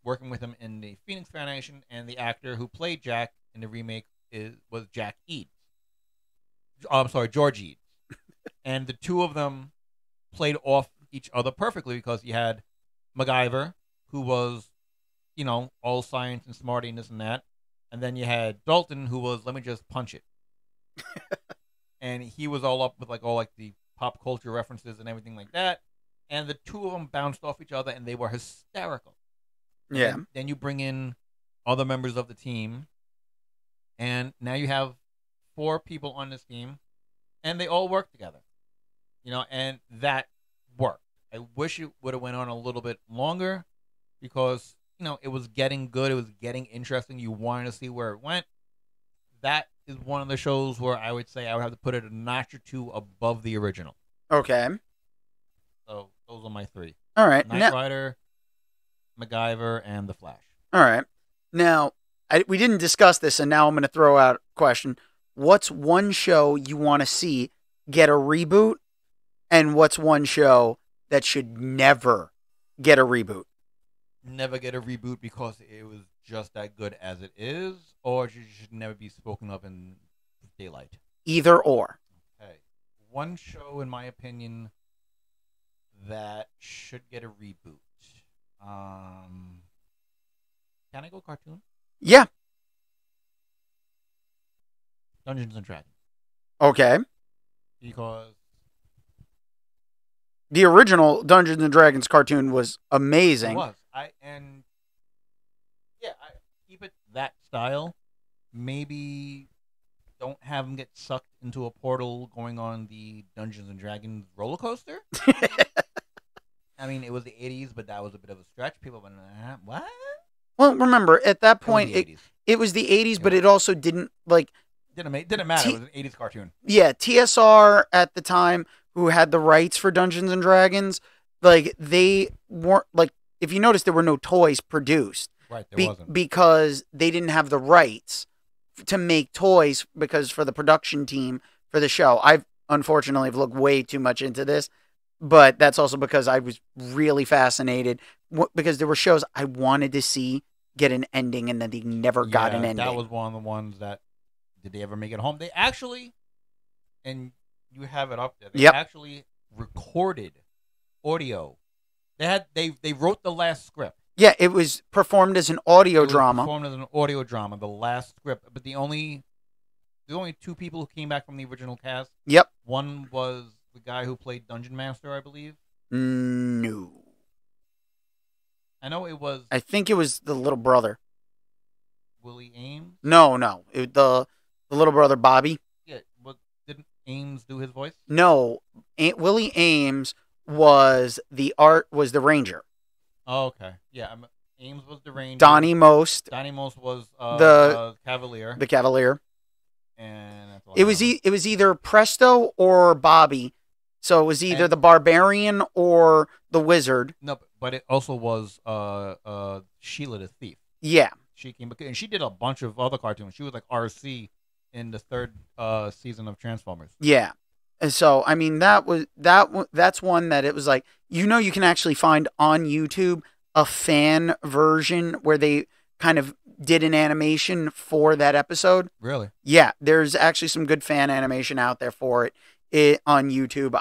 Speaker 3: working with him in the Phoenix Foundation, and the actor who played Jack in the remake was Jack Eads. I'm sorry, George Eads. And the two of them played off each other perfectly because you had MacGyver, who was, all science and smarty and this and that. And then you had Dalton, who was, let me just punch it. And he was all up with all the pop culture references and everything like that. And the two of them bounced off each other, and they were hysterical.
Speaker 1: Yeah.
Speaker 3: Then you bring in other members of the team, and now you have 4 people on this team, and they all work together. And that worked. I wish it would have went on a little bit longer because it was getting good. It was getting interesting. You wanted to see where it went. That is one of the shows where I would say I would have to put it a notch or two above the original.
Speaker 1: Okay.
Speaker 3: So those are my three.
Speaker 1: All right.
Speaker 3: Knight Rider, MacGyver, and The Flash.
Speaker 1: All right. Now, we didn't discuss this, and now I'm going to throw out a question. What's one show you want to see get a reboot, and what's one show that should never get a reboot?
Speaker 3: Never get a reboot because it was just that good as it is, or it should never be spoken of in daylight?
Speaker 1: Either or.
Speaker 3: Okay. One show, in my opinion, that should get a reboot. Can I go cartoon?
Speaker 1: Yeah.
Speaker 3: Dungeons and Dragons.
Speaker 1: Okay.
Speaker 3: Because
Speaker 1: the original Dungeons and Dragons cartoon was amazing.
Speaker 3: It was. Keep it that style. Maybe don't have them get sucked into a portal going on the Dungeons and Dragons roller coaster. I mean, it was the 80s, but that was a bit of a stretch. People went, what?
Speaker 1: Well, remember, at that point,
Speaker 3: it
Speaker 1: was the 80s, but it also didn't, like...
Speaker 3: Didn't matter. It was an 80s cartoon.
Speaker 1: Yeah, TSR at the time, who had the rights for Dungeons and Dragons, like, they weren't, like, if you notice, there were no toys produced.
Speaker 3: Right, there wasn't.
Speaker 1: Because they didn't have the rights to make toys, because for the production team for the show, I've unfortunately have looked way too much into this, but that's also because I was really fascinated, because there were shows I wanted to see get an ending, and then they never got an ending.
Speaker 3: That was one of the ones that, did they ever make it home? They actually, and you have it up there, they actually recorded audio. They wrote the last script.
Speaker 1: Yeah, it was performed as an audio drama.
Speaker 3: Performed as an audio drama, the last script. But the only two people who came back from the original cast.
Speaker 1: Yep.
Speaker 3: One was the guy who played Dungeon Master, I believe.
Speaker 1: No.
Speaker 3: I know it was.
Speaker 1: I think it was the little brother.
Speaker 3: Willie Ames?
Speaker 1: No. The little brother, Bobby.
Speaker 3: Yeah, but didn't Ames do his voice?
Speaker 1: No. Willie Ames was the ranger.
Speaker 3: Oh, okay. Yeah, Ames was the ranger.
Speaker 1: Donnie Most
Speaker 3: was
Speaker 1: the
Speaker 3: Cavalier.
Speaker 1: The Cavalier.
Speaker 3: And that's all
Speaker 1: it was either Presto or Bobby. So it was either the Barbarian or the Wizard.
Speaker 3: No, but it also was Sheila the Thief.
Speaker 1: Yeah.
Speaker 3: She came, and she did a bunch of other cartoons. She was like RC in the third season of Transformers.
Speaker 1: Yeah. And so, I mean, that's one that it was like, you can actually find on YouTube a fan version where they kind of did an animation for that episode.
Speaker 3: Really?
Speaker 1: Yeah, there's actually some good fan animation out there for it on YouTube.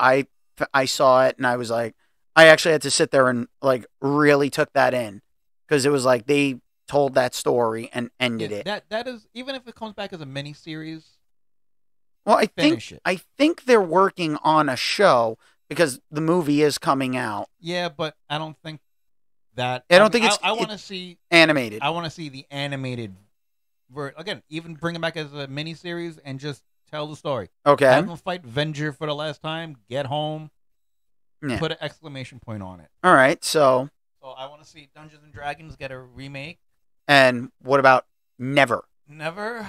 Speaker 1: I saw it and I was like, I actually had to sit there and like really took that in, because it was like they told that story and ended it.
Speaker 3: That is, even if it comes back as a mini series.
Speaker 1: Well, I think they're working on a show, because the movie is coming out.
Speaker 3: Yeah, but I don't think that.
Speaker 1: I don't think it's.
Speaker 3: I want to see
Speaker 1: animated.
Speaker 3: I want to see the animated. Again, even bring it back as a mini series and just tell the story.
Speaker 1: Okay.
Speaker 3: Have them fight Venger for the last time. Get home.
Speaker 1: Yeah.
Speaker 3: Put an exclamation point on it.
Speaker 1: All right, so
Speaker 3: I want to see Dungeons and Dragons get a remake.
Speaker 1: And what about Never?
Speaker 3: Never.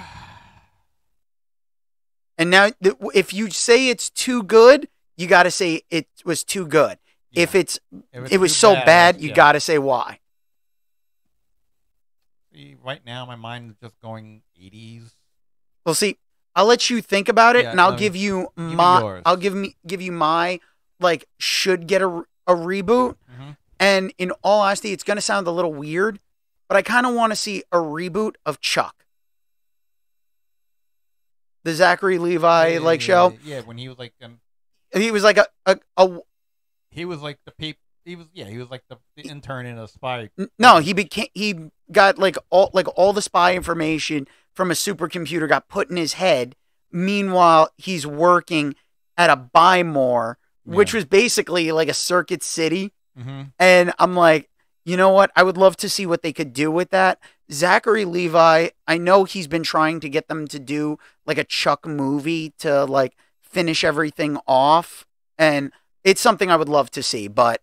Speaker 1: And now, if you say it's too good, you got to say it was too good. Yeah. If it was so bad, you got to say why.
Speaker 3: See, right now, my mind is just going 80s.
Speaker 1: Well, see, I'll let you think about it, and I'll give you my. I'll give you my like should get a reboot.
Speaker 3: Mm-hmm.
Speaker 1: And in all honesty, it's going to sound a little weird, but I kind of want to see a reboot of Chuck. The Zachary Levi show.
Speaker 3: Yeah, when he was like
Speaker 1: he was like
Speaker 3: he was like he was like the intern in a spy.
Speaker 1: No, he got all the spy information from a supercomputer got put in his head. Meanwhile, he's working at a Buy More, which was basically like a Circuit City.
Speaker 3: Mm-hmm.
Speaker 1: And I'm like, you know what? I would love to see what they could do with that. Zachary Levi, I know he's been trying to get them to do like a Chuck movie to like finish everything off. And it's something I would love to see, but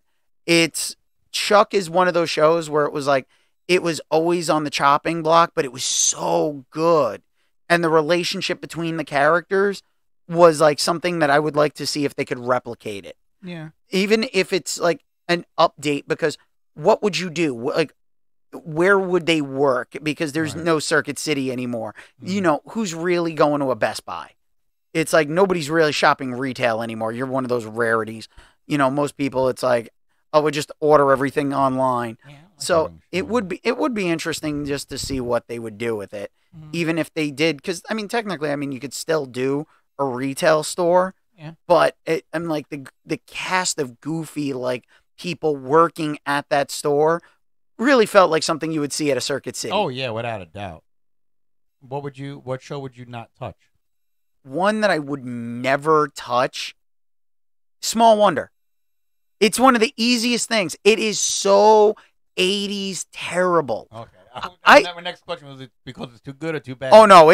Speaker 1: Chuck is one of those shows where it was like, it was always on the chopping block, but it was so good. And the relationship between the characters was like something that I would like to see if they could replicate it.
Speaker 3: Yeah.
Speaker 1: Even if it's like an update, because what would you do? Like, where would they work? Because there's
Speaker 3: Right.
Speaker 1: no Circuit City anymore. You
Speaker 3: Mhm.
Speaker 1: know, who's really going to a Best Buy? It's like nobody's really shopping retail anymore. You're one of those rarities. You know, most people, it's like, oh, we just order everything online.
Speaker 2: Yeah,
Speaker 1: So it would be interesting just to see what they would do with it, even if they did. Because I mean, technically, I mean, you could still do a retail store,
Speaker 2: Yeah.
Speaker 1: but I'm like the cast of goofy like people working at that store really felt like something you would see at a Circuit City.
Speaker 3: Oh yeah, without a doubt. What show would you not touch?
Speaker 1: One that I would never touch, Small Wonder. It's one of the easiest things. It is so 80s terrible.
Speaker 3: Okay.
Speaker 1: I-
Speaker 3: My next question was, it because it's too good or too bad?
Speaker 1: Oh no,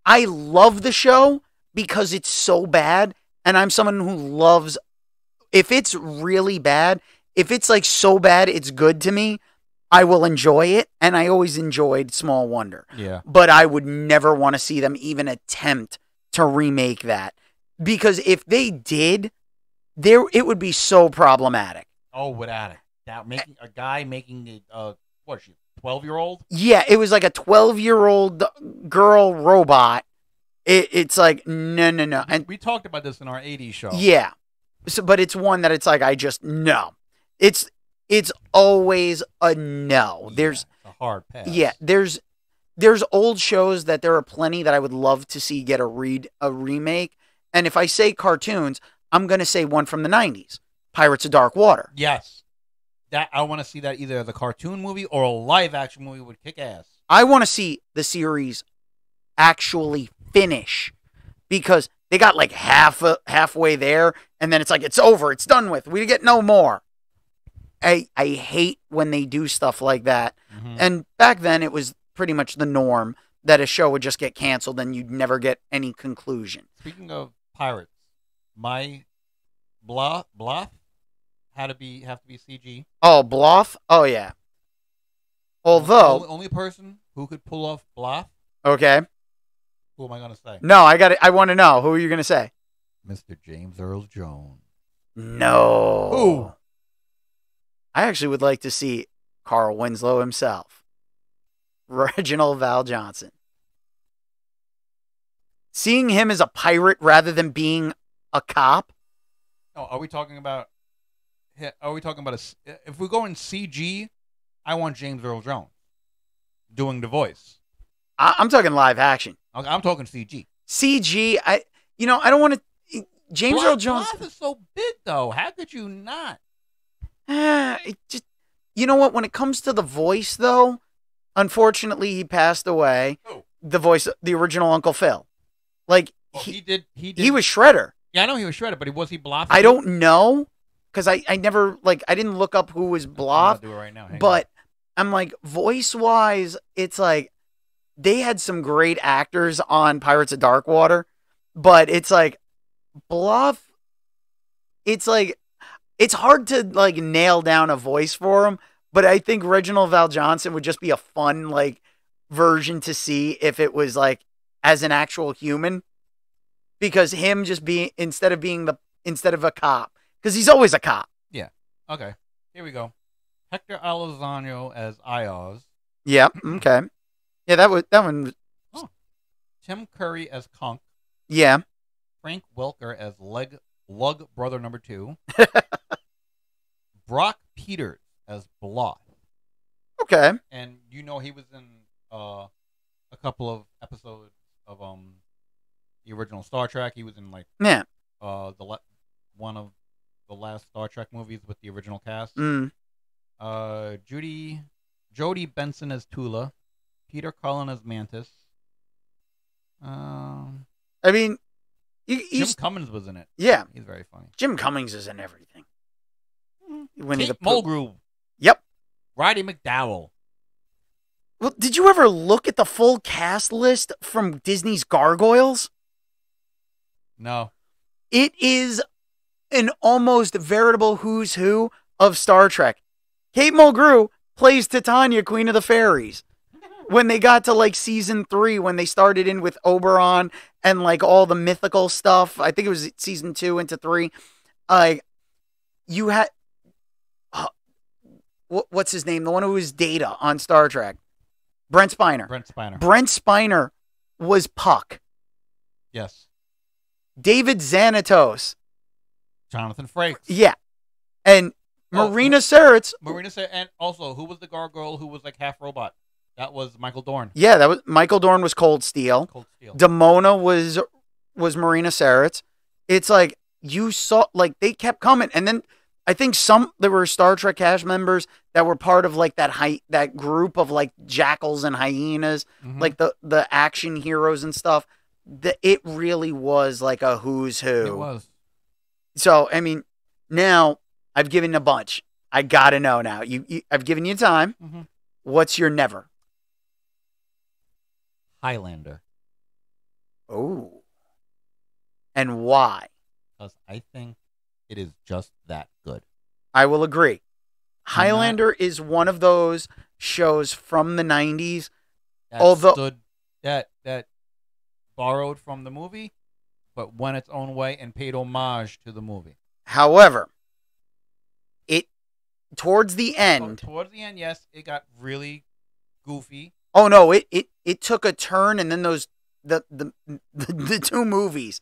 Speaker 1: I love the show because it's so bad, and I'm someone who loves. If it's really bad, if it's like so bad it's good to me, I will enjoy it, and I always enjoyed Small Wonder.
Speaker 3: Yeah.
Speaker 1: But I would never want to see them even attempt to remake that, because if they did, it would be so problematic.
Speaker 3: Oh, without it. That making a guy making what, she 12-year-old?
Speaker 1: Yeah, it was like a 12-year-old girl robot. It's like no, and
Speaker 3: We talked about this in our 80s show.
Speaker 1: yeah. So, but it's one that it's like I just no. It's always a no.
Speaker 3: Yeah,
Speaker 1: There's
Speaker 3: it's a hard pass.
Speaker 1: yeah. There's old shows that there are plenty that I would love to see get a remake. And if I say cartoons, I'm gonna say one from the '90s, Pirates of Dark Water.
Speaker 3: Yes. That I want to see that either the cartoon movie or a live action movie would kick ass.
Speaker 1: I want to see the series actually finish, because they got like halfway there, and then it's like it's over, it's done with. We get no more. I hate when they do stuff like that.
Speaker 3: Mhm.
Speaker 1: And back then, it was pretty much the norm that a show would just get canceled and you'd never get any conclusion.
Speaker 3: Speaking of pirates, my bluff have to be CG.
Speaker 1: Oh, Bluff? Oh, yeah. Although,
Speaker 3: Only person who could pull off bluff.
Speaker 1: okay.
Speaker 3: Who am I gonna say?
Speaker 1: No, I want to know. Who are you going to say?
Speaker 3: Mr. James Earl Jones.
Speaker 1: No.
Speaker 3: Who?
Speaker 1: I actually would like to see Carl Winslow himself. Reginald Val Johnson. Seeing him as a pirate rather than being a cop.
Speaker 3: Oh, are we talking about? Are we talking about if we go in CG? I want James Earl Jones doing the voice.
Speaker 1: I'm talking live action.
Speaker 3: I'm talking CG.
Speaker 1: CG, I don't want to. James Earl Jones.
Speaker 3: Bluff is so big, though. How could you not?
Speaker 1: It just, you know what? When it comes to the voice, though, unfortunately, he passed away.
Speaker 3: Who?
Speaker 1: The voice, the original Uncle Phil. Like
Speaker 3: Oh,
Speaker 1: he
Speaker 3: he
Speaker 1: was Shredder.
Speaker 3: Yeah, I know he was shredded, but was he Bluff?
Speaker 1: I don't know, because I never I didn't look up who was Bluff.
Speaker 3: Do it right now. Hang
Speaker 1: But I'm like, voice wise, it's like they had some great actors on Pirates of Dark Water, but it's like Bluff. It's like it's hard to like nail down a voice for him, but I think Reginald Val Johnson would just be a fun like version to see if it was like as an actual human, because him just being instead of a cop, because he's always a cop.
Speaker 3: Okay, here we go. Hector Elizondo as Ioz.
Speaker 1: Yeah. Okay. Yeah. That one.
Speaker 3: Tim Curry as Conk.
Speaker 1: Yeah.
Speaker 3: Frank Welker as Lug Brother Number 2. Brock Peters as Bluff.
Speaker 1: Okay.
Speaker 3: And he was in a couple of episodes of the original Star Trek. He was in like
Speaker 1: Yeah.
Speaker 3: one of the last Star Trek movies with the original cast.
Speaker 1: Mm.
Speaker 3: Jodie Benson as Tula. Peter Cullen as Mantis.
Speaker 1: I mean,
Speaker 3: Jim Cummins was in it.
Speaker 1: Yeah.
Speaker 3: He's very funny.
Speaker 1: Jim Cummings is in everything. Winnie
Speaker 3: Kate
Speaker 1: the Pooh.
Speaker 3: Mulgrew.
Speaker 1: Yep.
Speaker 3: Roddy McDowell.
Speaker 1: Well, did you ever look at the full cast list from Disney's Gargoyles?
Speaker 3: No.
Speaker 1: It is an almost veritable who's who of Star Trek. Kate Mulgrew plays Titania, Queen of the Fairies. When they got to like season 3, when they started in with Oberon and like all the mythical stuff, I think it was season 2 into 3. You had what's his name? The one who was Data on Star Trek, Brent Spiner. Brent Spiner was Puck.
Speaker 3: Yes.
Speaker 1: David Xanatos.
Speaker 3: Jonathan Frakes.
Speaker 1: Yeah, and Marina Sirtis.
Speaker 3: And also, who was the gargoyle who was like half robot? That was Michael Dorn.
Speaker 1: Yeah, that was Michael Dorn was Cold Steel. Demona was Marina Sirtis. It's like you saw, like they kept coming, and then I think there were Star Trek cast members that were part of like that group of like jackals and hyenas, like the action heroes and stuff. It really was like a who's who.
Speaker 3: It was.
Speaker 1: So I mean, now I've given a bunch. I gotta know now. I've given you time. What's your never?
Speaker 3: Highlander.
Speaker 1: Oh. And why?
Speaker 3: Because I think it is just that good.
Speaker 1: I will agree. Highlander is one of those shows from the 90s.
Speaker 3: That borrowed from the movie, but went its own way and paid homage to the movie.
Speaker 1: However, towards the end,
Speaker 3: yes, it got really goofy.
Speaker 1: Oh no, it took a turn, and then the two movies.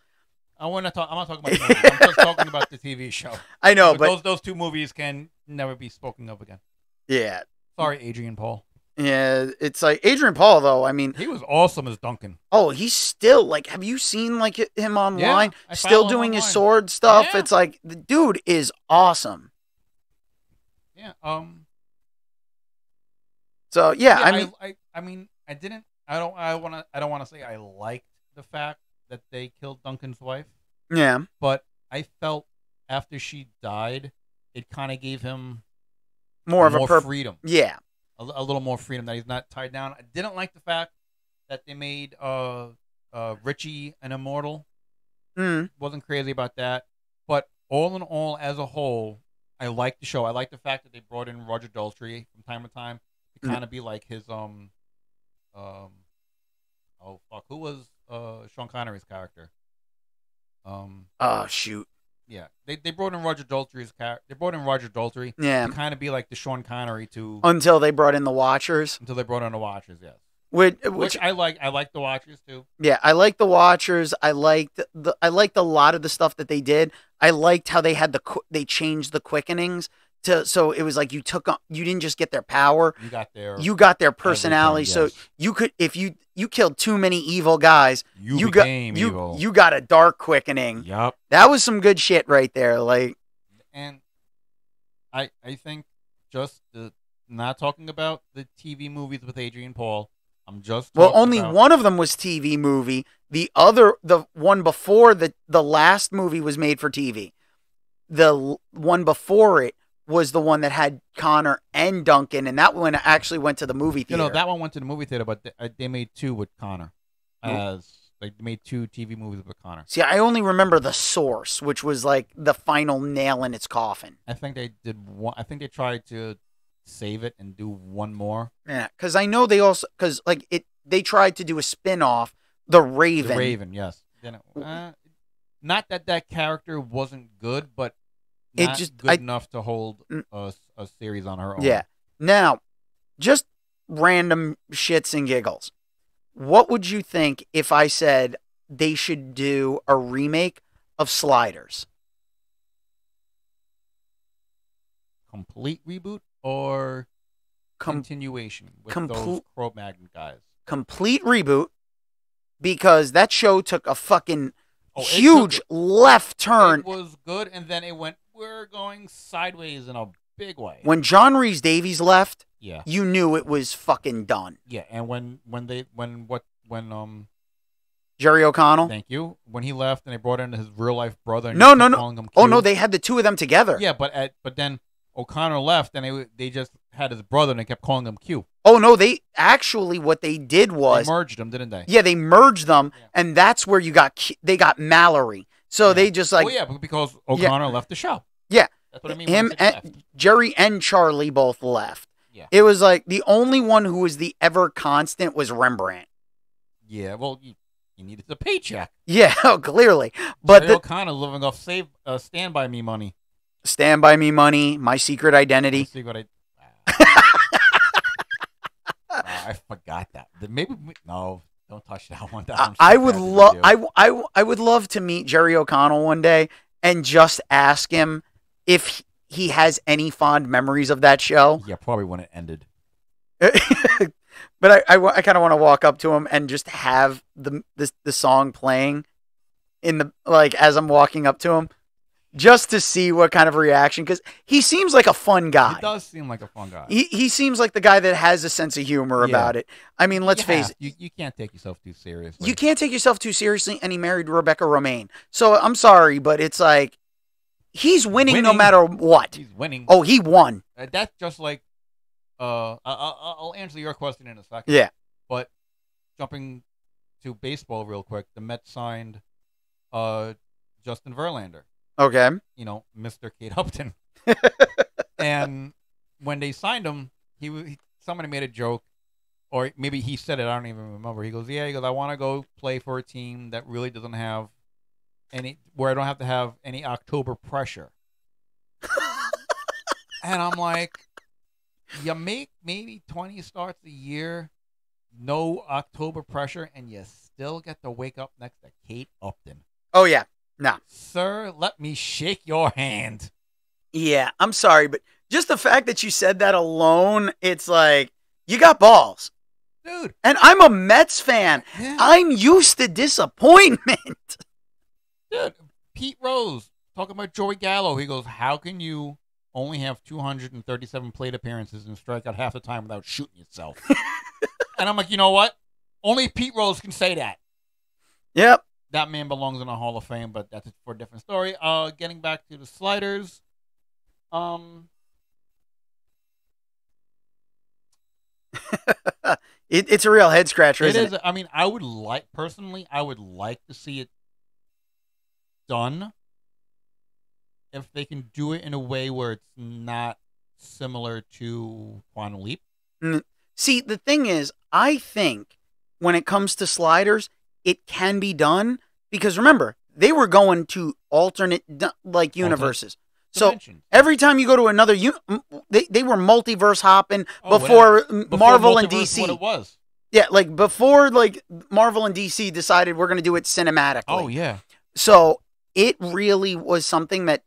Speaker 3: I'm not talking about the movie. I'm just talking about the TV show.
Speaker 1: I know, but
Speaker 3: those two movies can never be spoken of again.
Speaker 1: Yeah.
Speaker 3: Sorry, Adrian Paul.
Speaker 1: Yeah, it's like Adrian Paul, though. I mean,
Speaker 3: he was awesome as Duncan.
Speaker 1: Oh, he's still like. Have you seen like him online?
Speaker 3: Yeah,
Speaker 1: still doing his sword stuff.
Speaker 3: Yeah.
Speaker 1: It's like the dude is awesome.
Speaker 3: Yeah.
Speaker 1: So yeah, I
Speaker 3: mean, I don't want to say I liked the fact that they killed Duncan's wife.
Speaker 1: Yeah.
Speaker 3: But I felt after she died, it kind of gave him
Speaker 1: more
Speaker 3: freedom.
Speaker 1: Yeah.
Speaker 3: A little more freedom, that he's not tied down. I didn't like the fact that they made Richie an immortal. Wasn't crazy about that. But all in all, as a whole, I liked the show. I liked the fact that they brought in Roger Daltrey from time to time to kind of be like his who was Sean Connery's character?
Speaker 1: Oh shoot.
Speaker 3: Yeah, they brought in Roger Daltrey's character. They brought in Roger Daltrey.
Speaker 1: Yeah,
Speaker 3: to kind of be like the Sean Connery
Speaker 1: until they brought in the Watchers.
Speaker 3: Until they brought in the Watchers, yes.
Speaker 1: Which
Speaker 3: I like. I like the Watchers too.
Speaker 1: Yeah, I like the Watchers. I liked a lot of the stuff that they did. I liked how they had they changed the quickenings so it was like you didn't just get their power. You got their personality. Yes. So you could, if you killed too many evil guys, you got a dark quickening.
Speaker 3: Yep.
Speaker 1: That was some good shit right there. Like,
Speaker 3: and I think just not talking about the TV movies with Adrian Paul. I'm just
Speaker 1: only one of them was TV movie. The one before the last movie was made for TV. The one before it was the one that had Connor and Duncan, and that one actually went to the movie theater.
Speaker 3: That one went to the movie theater, but they made two with Connor. They made two TV movies with Connor.
Speaker 1: See, I only remember The Source, which was like the final nail in its coffin.
Speaker 3: I think they did one. I think they tried to save it and do one more.
Speaker 1: Yeah, because I know they tried to do a spin-off, The Raven.
Speaker 3: The Raven, yes. Not that character wasn't good, but not good enough to hold a series on her own.
Speaker 1: Yeah. Now, just random shits and giggles. What would you think if I said they should do a remake of Sliders?
Speaker 3: Complete reboot or continuation with those Cro-Magnon guys?
Speaker 1: Complete reboot, because that show took a fucking huge left turn.
Speaker 3: It was good, and then it went, we're going sideways in a big way.
Speaker 1: When John Rhys Davies left,
Speaker 3: yeah,
Speaker 1: you knew it was fucking done.
Speaker 3: Yeah, and when
Speaker 1: Jerry O'Connell.
Speaker 3: Thank you. When he left and they brought in his real life brother. And
Speaker 1: No. Oh no, they had the two of them together.
Speaker 3: Yeah, but then O'Connor left and they just had his brother and they kept calling him Q.
Speaker 1: Oh no, what they did was
Speaker 3: they merged them, didn't they?
Speaker 1: Yeah, they merged them, and that's where they got Mallory. So they just like
Speaker 3: because O'Connor left the show.
Speaker 1: Yeah,
Speaker 3: that's what I mean.
Speaker 1: Him and Jerry and Charlie both left.
Speaker 3: Yeah.
Speaker 1: It was like the only one who was the ever constant was Rembrandt.
Speaker 3: Yeah, well, you needed the paycheck.
Speaker 1: Yeah, clearly. But
Speaker 3: Jerry O'Connor living off Stand By Me money.
Speaker 1: Stand By Me money, My Secret Identity.
Speaker 3: See what I forgot that. No, don't touch that one.
Speaker 1: I would love I would love to meet Jerry O'Connell one day and just ask him if he has any fond memories of that show.
Speaker 3: Yeah, probably when it ended.
Speaker 1: But I kind of want to walk up to him and just have the song playing in the like as I'm walking up to him, just to see what kind of reaction, because he seems like a fun guy.
Speaker 3: He does seem like a fun guy.
Speaker 1: He seems like the guy that has a sense of humor about it. I mean, let's face it.
Speaker 3: You can't take yourself too seriously.
Speaker 1: You can't take yourself too seriously, and he married Rebecca Romaine. So I'm sorry, but it's like he's winning no matter what.
Speaker 3: He's winning.
Speaker 1: Oh, he won.
Speaker 3: That's just like I'll answer your question in a second.
Speaker 1: Yeah.
Speaker 3: But jumping to baseball real quick, the Mets signed Justin Verlander.
Speaker 1: Okay.
Speaker 3: You know, Mr. Kate Upton. And when they signed him, somebody made a joke, or maybe he said it, I don't even remember. He goes, I want to go play for a team that really doesn't have where I don't have to have any October pressure. And I'm like, you make maybe 20 starts a year, no October pressure, and you still get to wake up next to Kate Upton.
Speaker 1: Oh, yeah. No.
Speaker 3: Sir, let me shake your hand.
Speaker 1: Yeah, I'm sorry, but just the fact that you said that alone, it's like, you got balls.
Speaker 3: Dude.
Speaker 1: And I'm a Mets fan.
Speaker 3: Yeah.
Speaker 1: I'm used to disappointment.
Speaker 3: Dude, Pete Rose talking about Joey Gallo. He goes, how can you only have 237 plate appearances and strike out half the time without shooting yourself? And I'm like, you know what? Only Pete Rose can say that.
Speaker 1: Yep.
Speaker 3: That man belongs in the Hall of Fame, but that's for a different story. Getting back to the sliders.
Speaker 1: It's a real head scratcher, isn't it?
Speaker 3: I mean, I would like to see it done if they can do it in a way where it's not similar to Quantum Leap.
Speaker 1: See, the thing is, I think when it comes to sliders, it can be done because remember, they were going to alternate universes. So every time you go to another, they were multiverse hopping before Marvel and DC.
Speaker 3: What it was.
Speaker 1: Yeah, like before, like Marvel and DC decided we're going to do it cinematically.
Speaker 3: Oh yeah.
Speaker 1: So it really was something that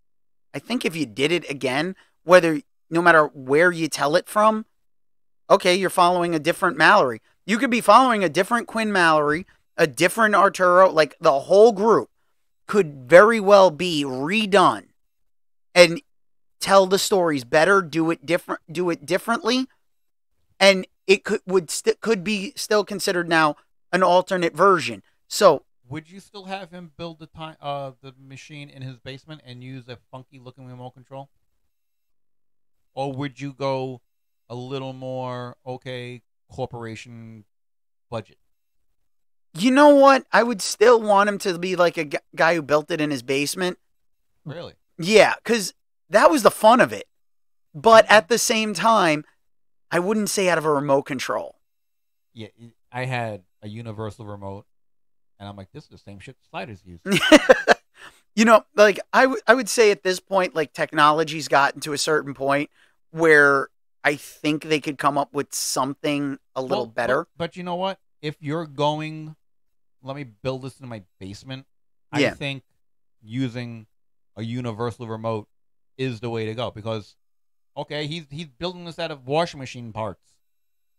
Speaker 1: I think if you did it again, no matter where you tell it from, okay, you're following a different Mallory. You could be following a different Quinn Mallory, a different Arturo, like the whole group could very well be redone and tell the stories better, do it differently, and it could be still considered now an alternate version. So
Speaker 3: would you still have him build the machine in his basement and use a funky looking remote control? Or would you go a little more corporation budget?
Speaker 1: You know what? I would still want him to be like a guy who built it in his basement.
Speaker 3: Really?
Speaker 1: Yeah, because that was the fun of it. But at the same time, I wouldn't say out of a remote control.
Speaker 3: Yeah, I had a universal remote, and I'm like, this is the same shit sliders use.
Speaker 1: You know, like I would say at this point, like technology's gotten to a certain point where I think they could come up with something a little better.
Speaker 3: But you know what? If you're going, let me build this in my basement, I think using a universal remote is the way to go because, he's building this out of washing machine parts.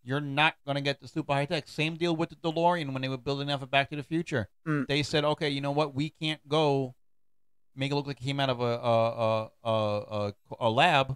Speaker 3: You're not going to get the super high tech. Same deal with the DeLorean when they were building that for Back to the Future. They said, okay, you know what? We can't go make it look like it came out of a lab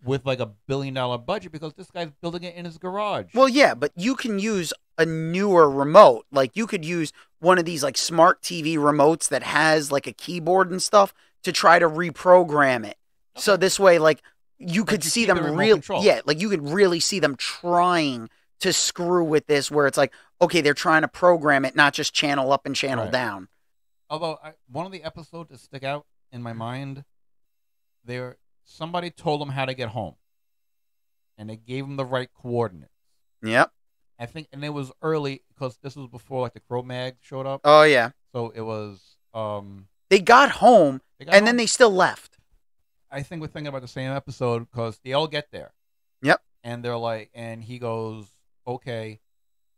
Speaker 3: with like $1 billion budget because this guy's building it in his garage.
Speaker 1: Well, yeah, but you can use a newer remote. Like you could use one of these like smart TV remotes that has like a keyboard and stuff to try to reprogram it. Okay. So this way, like you could see them you could really see them trying to screw with this where it's like, okay, they're trying to program it, not just channel up and channel down.
Speaker 3: Although one of the episodes that stick out in my mind, somebody told them how to get home. and they gave him the right coordinates.
Speaker 1: Yep.
Speaker 3: I think, and it was early because this was before like the Crow Mag showed up.
Speaker 1: Oh yeah.
Speaker 3: So it was.
Speaker 1: They got home, and then they still left.
Speaker 3: I think we're thinking about the same episode because they all get there.
Speaker 1: Yep.
Speaker 3: And they're like, and he goes, okay,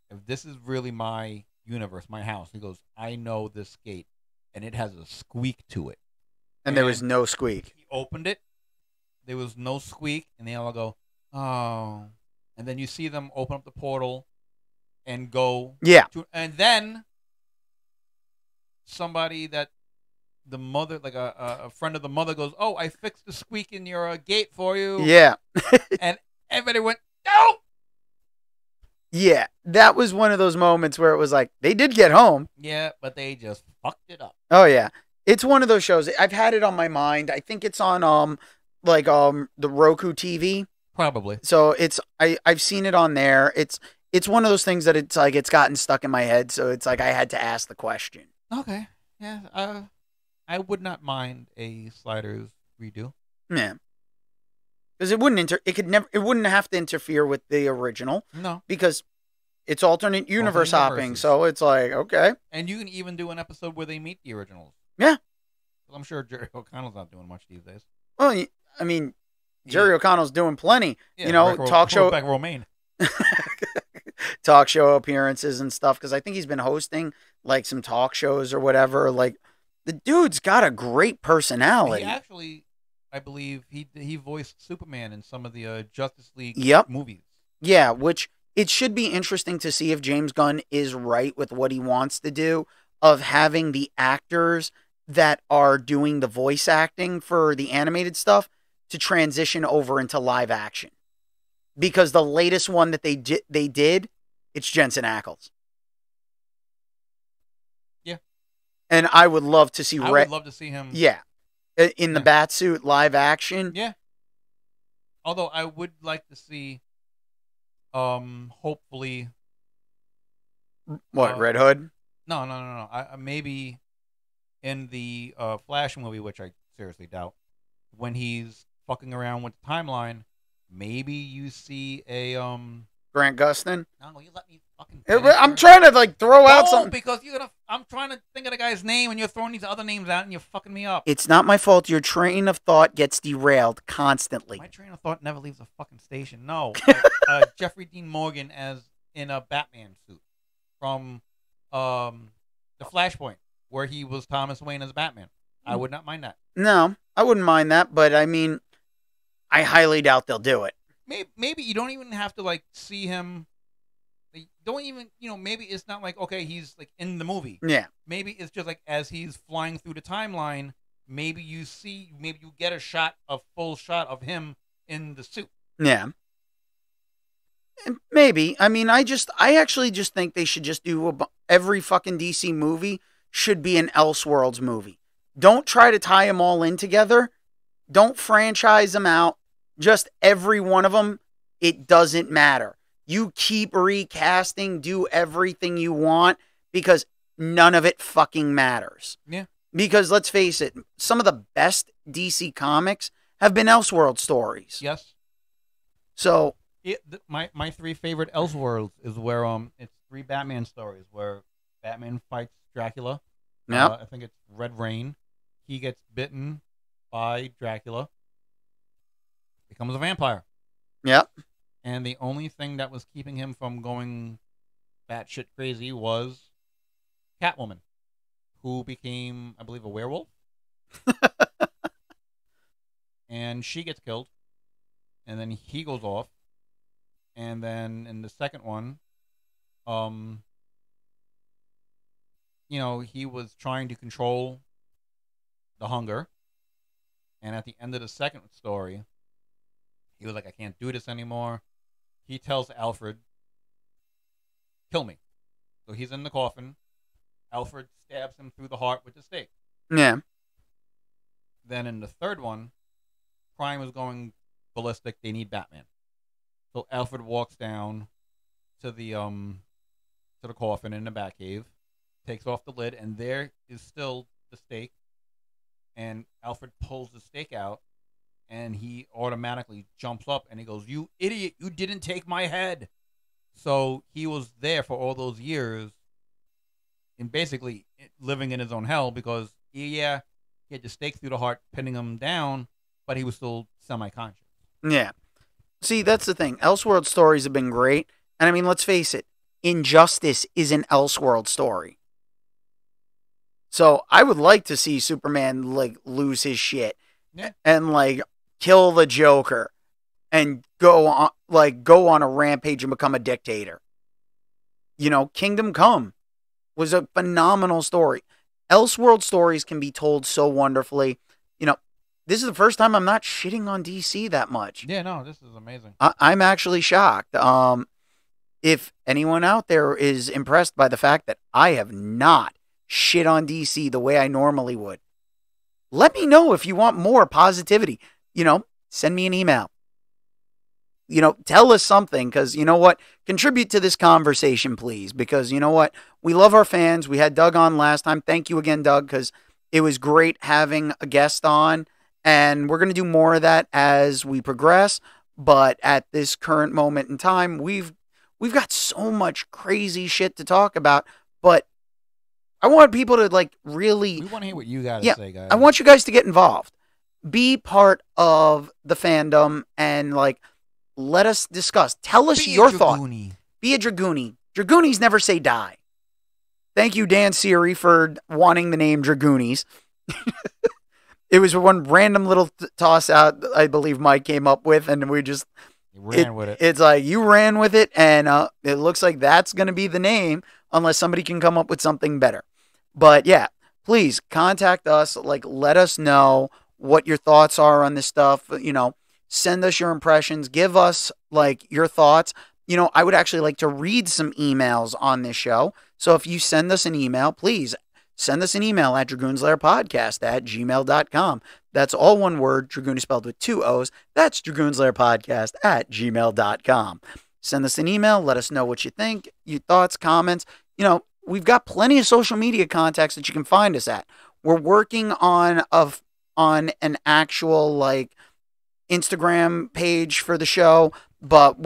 Speaker 3: if this is really my universe, my house, he goes, I know this gate, and it has a squeak to it.
Speaker 1: And there was no squeak.
Speaker 3: He opened it. There was no squeak, and they all go, oh. And then you see them open up the portal and go.
Speaker 1: Yeah.
Speaker 3: And then somebody that the mother, like a friend of the mother goes, oh, I fixed the squeak in your gate for you.
Speaker 1: Yeah.
Speaker 3: And everybody went, no!
Speaker 1: Yeah. That was one of those moments where it was like, they did get home.
Speaker 3: Yeah, but they just fucked it up.
Speaker 1: Oh, yeah. It's one of those shows. I've had it on my mind. I think it's on the Roku TV.
Speaker 3: Probably.
Speaker 1: So I've seen it on there. It's one of those things that it's like it's gotten stuck in my head. So it's like I had to ask the question.
Speaker 3: Okay. Yeah. I would not mind a Sliders redo.
Speaker 1: Yeah. Because it wouldn't have to interfere with the original.
Speaker 3: No.
Speaker 1: Because it's alternate universe hopping.
Speaker 3: universes.
Speaker 1: So it's like, okay.
Speaker 3: And you can even do an episode where they meet the originals.
Speaker 1: Yeah.
Speaker 3: I'm sure Jerry O'Connell's not doing much these days.
Speaker 1: Well, I mean, Jerry O'Connell's doing plenty.
Speaker 3: Yeah,
Speaker 1: talk show.
Speaker 3: Back Romaine.
Speaker 1: Talk show appearances and stuff. Because I think he's been hosting like some talk shows or whatever. Like, the dude's got a great personality.
Speaker 3: He actually, I believe, he voiced Superman in some of the Justice League movies.
Speaker 1: Yeah, which it should be interesting to see if James Gunn is right with what he wants to do of having the actors that are doing the voice acting for the animated stuff to transition over into live action. Because the latest one that they did, it's Jensen Ackles.
Speaker 3: Yeah.
Speaker 1: And I would love to see
Speaker 3: I would love to see him.
Speaker 1: Yeah. In the Batsuit live action.
Speaker 3: Yeah. Although I would like to see hopefully
Speaker 1: What, Red Hood?
Speaker 3: No. Maybe in the Flash movie, which I seriously doubt, when he's fucking around with the timeline, maybe you see a
Speaker 1: Grant Gustin?
Speaker 3: No, you let me fucking
Speaker 1: I'm trying to like throw out something.
Speaker 3: Because I'm trying to think of the guy's name and you're throwing these other names out and you're fucking me up.
Speaker 1: It's not my fault. Your train of thought gets derailed constantly.
Speaker 3: My train of thought never leaves a fucking station. No. Jeffrey Dean Morgan as in a Batman suit from the Flashpoint, where he was Thomas Wayne as Batman. I would not mind that. No,
Speaker 1: I wouldn't mind that, but I mean, I highly doubt they'll do it.
Speaker 3: Maybe you don't even have to like see him. Don't even, maybe it's not like, okay, he's like in the movie.
Speaker 1: Yeah.
Speaker 3: Maybe it's just like as he's flying through the timeline, maybe you get a full shot of him in the suit.
Speaker 1: Yeah. Maybe. I mean, I actually just think they should just do every fucking DC movie should be an Elseworlds movie. Don't try to tie them all in together. Don't franchise them out. Just every one of them. It doesn't matter. You keep recasting, do everything you want because none of it fucking matters.
Speaker 3: Yeah.
Speaker 1: Because let's face it, some of the best DC comics have been Elseworld stories.
Speaker 3: Yes.
Speaker 1: So
Speaker 3: my three favorite Elseworlds is where it's three Batman stories where Batman fights Dracula.
Speaker 1: Yep.
Speaker 3: I think it's Red Rain. He gets bitten by Dracula. Becomes a vampire.
Speaker 1: Yep.
Speaker 3: And the only thing that was keeping him from going batshit crazy was Catwoman, who became, I believe, a werewolf. And she gets killed. And then he goes off. And then in the second one, he was trying to control the hunger. And at the end of the second story, he was like, I can't do this anymore. He tells Alfred, kill me. So he's in the coffin. Alfred stabs him through the heart with the stake.
Speaker 1: Yeah.
Speaker 3: Then in the third one, crime is going ballistic. They need Batman. So Alfred walks down to the coffin in the Batcave, takes off the lid, and there is still the stake. And Alfred pulls the stake out, and he automatically jumps up and he goes, "You idiot! You didn't take my head." So he was there for all those years, and basically living in his own hell because he had the stake through the heart, pinning him down, but he was still semi-conscious.
Speaker 1: Yeah. See, that's the thing. Elseworld stories have been great. And I mean, let's face it, Injustice is an Elseworld story. So I would like to see Superman like lose his shit and like kill the Joker and go on a rampage and become a dictator. You know, Kingdom Come was a phenomenal story. Elseworld stories can be told so wonderfully. You know, this is the first time I'm not shitting on DC that much.
Speaker 3: Yeah, no, this is amazing.
Speaker 1: I'm actually shocked. If anyone out there is impressed by the fact that I have not shit on DC the way I normally would, let me know if you want more positivity. You know, send me an email. You know, tell us something because you know what? Contribute to this conversation, please, because you know what? We love our fans. We had Doug on last time. Thank you again, Doug, because it was great having a guest on, and we're going to do more of that as we progress. But at this current moment in time, we've got so much crazy shit to talk about, but I want people to like really.
Speaker 3: We want to hear what you got to say, guys.
Speaker 1: I want you guys to get involved, be part of the fandom, and like let us discuss. Tell us your thought. Be a Dragoonie. Dragoonies never say die. Thank you, Dan Siri, for wanting the name Dragoonies. It was one random little toss out I believe Mike came up with, and we just.
Speaker 3: Ran with it.
Speaker 1: It's like you ran with it, and it looks like that's going to be the name unless somebody can come up with something better. But yeah, please contact us. Like, let us know what your thoughts are on this stuff. You know, send us your impressions. Give us like your thoughts. You know, I would actually like to read some emails on this show. So if you send us an email, please send us an email at dragoonslairpodcast@gmail.com. That's all one word. Dragoon is spelled with 2 O's. That's dragoonslairpodcast@gmail.com. Send us an email. Let us know what you think, your thoughts, comments. You know, we've got plenty of social media contacts that you can find us at. We're working on an actual like Instagram page for the show, but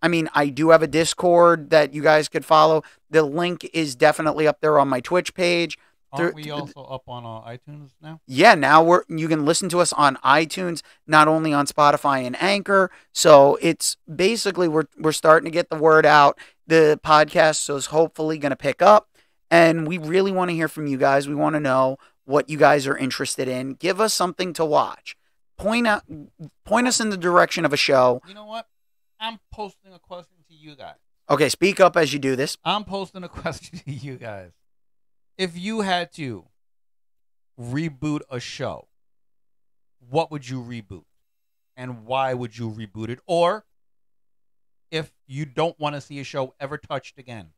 Speaker 1: I do have a Discord that you guys could follow. The link is definitely up there on my Twitch page.
Speaker 3: Aren't we also up on iTunes now?
Speaker 1: Yeah, now you can listen to us on iTunes, not only on Spotify and Anchor. So it's basically we're starting to get the word out. The podcast is hopefully going to pick up, and we really want to hear from you guys. We want to know what you guys are interested in. Give us something to watch. Point us in the direction of a show.
Speaker 3: You know what? I'm posting a question to you guys.
Speaker 1: Okay, speak up as you do this.
Speaker 3: I'm posting a question to you guys. If you had to reboot a show, what would you reboot? And why would you reboot it? Or if you don't want to see a show ever touched again,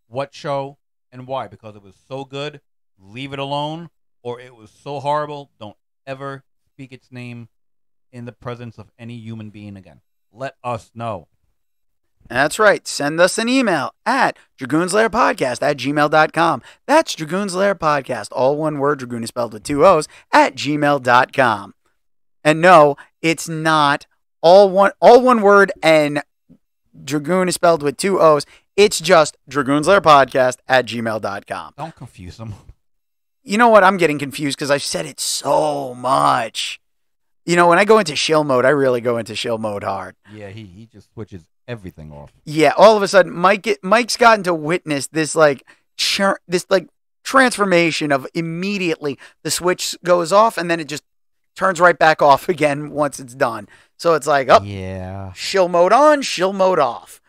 Speaker 3: what show and why? Because it was so good, leave it alone. Or it was so horrible, don't ever speak its name in the presence of any human being again. Let us know.
Speaker 1: That's right. Send us an email at dragoonslairpodcast@gmail.com. That's dragoonslairpodcast, all one word. Dragoon is spelled with 2 O's @gmail.com. And no, it's not all one word and Dragoon is spelled with 2 O's. It's just dragoonslairpodcast@gmail.com.
Speaker 3: Don't confuse them.
Speaker 1: You know what? I'm getting confused because I've said it so much. You know, when I go into shill mode, I really go into shill mode hard.
Speaker 3: Yeah, he just switches everything off.
Speaker 1: Yeah, all of a sudden, Mike's gotten to witness this transformation of immediately the switch goes off and then it just turns right back off again once it's done. So it's like,
Speaker 3: yeah,
Speaker 1: shill mode on, shill mode off.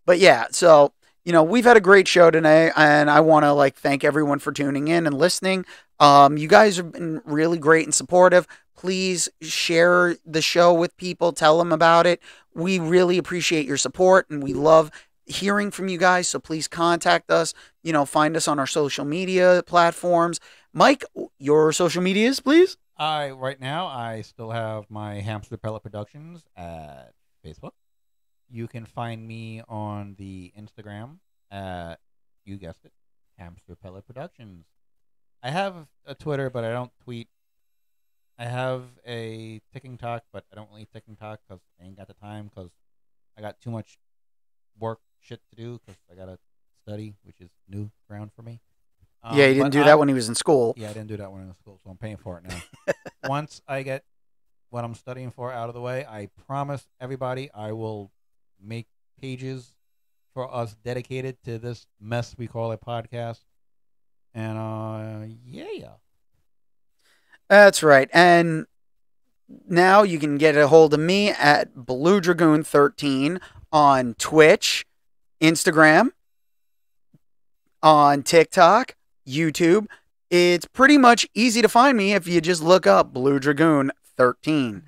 Speaker 1: But yeah, so you know, we've had a great show today, and I want to like thank everyone for tuning in and listening. You guys have been really great and supportive. Please share the show with people. Tell them about it. We really appreciate your support, and we love hearing from you guys. So please contact us. You know, find us on our social media platforms. Mike, your social medias, please.
Speaker 3: Right now, I still have my Hamster Pellet Productions at Facebook. You can find me on the Instagram at, you guessed it, Hamster Pellet Productions. I have a Twitter, but I don't tweet I have a ticking talk, but I don't really ticking talk because I ain't got the time because I got too much work shit to do because I gotta study, which is new ground for me.
Speaker 1: Yeah, he didn't do that when he was in school.
Speaker 3: Yeah, I didn't do that when I was in school, so I'm paying for it now. Once I get what I'm studying for out of the way, I promise everybody I will make pages for us dedicated to this mess we call a podcast. And yeah.
Speaker 1: That's right. And now you can get a hold of me at Blue Dragoon 13 on Twitch, Instagram, on TikTok, YouTube. It's pretty much easy to find me if you just look up Blue Dragoon 13.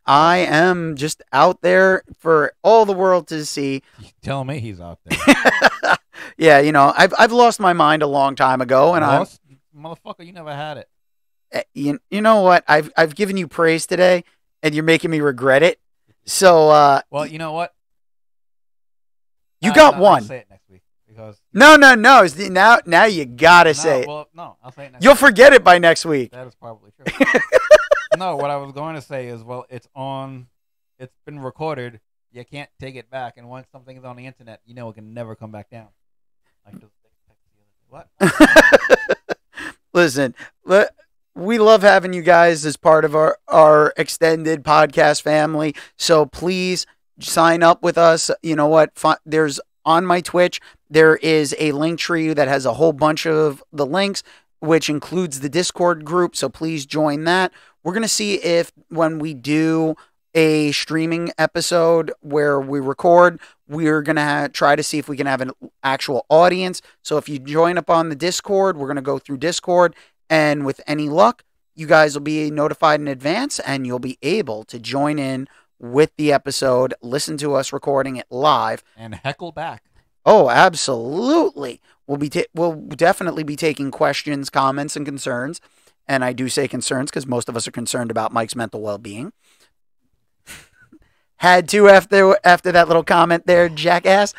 Speaker 1: I am just out there for all the world to see.
Speaker 3: You tell me he's out there.
Speaker 1: Yeah, you know, I've lost my mind a long time ago, and
Speaker 3: motherfucker, you never had it.
Speaker 1: You know what? I've given you praise today, and you're making me regret it. So,
Speaker 3: well, you know what?
Speaker 1: You got one.
Speaker 3: I'll say it next week because
Speaker 1: no. Now you gotta say it.
Speaker 3: Well, no, I'll say it next.
Speaker 1: You'll
Speaker 3: week.
Speaker 1: forget it by next week.
Speaker 3: That is probably true. No, what I was going to say is, well, it's on. It's been recorded. You can't take it back, and once something is on the internet, you know it can never come back down. What?
Speaker 1: Listen, we love having you guys as part of our extended podcast family. So please sign up with us. You know what? There's on my Twitch, there is a link tree that has a whole bunch of the links, which includes the Discord group. So please join that. We're going to see if when we do a streaming episode where we record, we're going to try to see if we can have an actual audience. So if you join up on the Discord, we're going to go through Discord, and with any luck, you guys will be notified in advance and you'll be able to join in with the episode, listen to us recording it live,
Speaker 3: and heckle back.
Speaker 1: Oh, absolutely. We'll definitely be taking questions, comments, and concerns. And I do say concerns because most of us are concerned about Mike's mental well-being. Had to after that little comment there, jackass.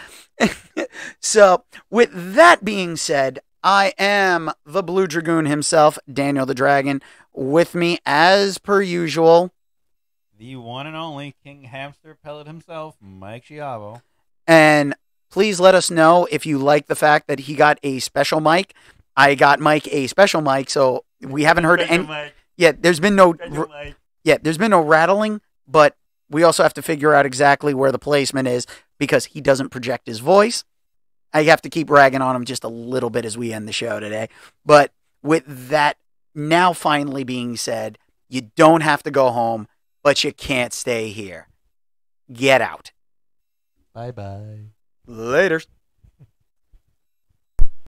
Speaker 1: So, with that being said, I am the Blue Dragoon himself, Daniel the Dragon. With me, as per usual,
Speaker 3: the one and only King Hamster Pellet himself, Mike Chiavo.
Speaker 1: And please let us know if you like the fact that he got a special mic. I got Mike a special mic, so we haven't heard any. Yeah, there's been no. Yeah, there's been no rattling, but we also have to figure out exactly where the placement is because he doesn't project his voice. I have to keep ragging on him just a little bit as we end the show today. But with that now finally being said, you don't have to go home, but you can't stay here. Get out.
Speaker 3: Bye-bye.
Speaker 1: Laters.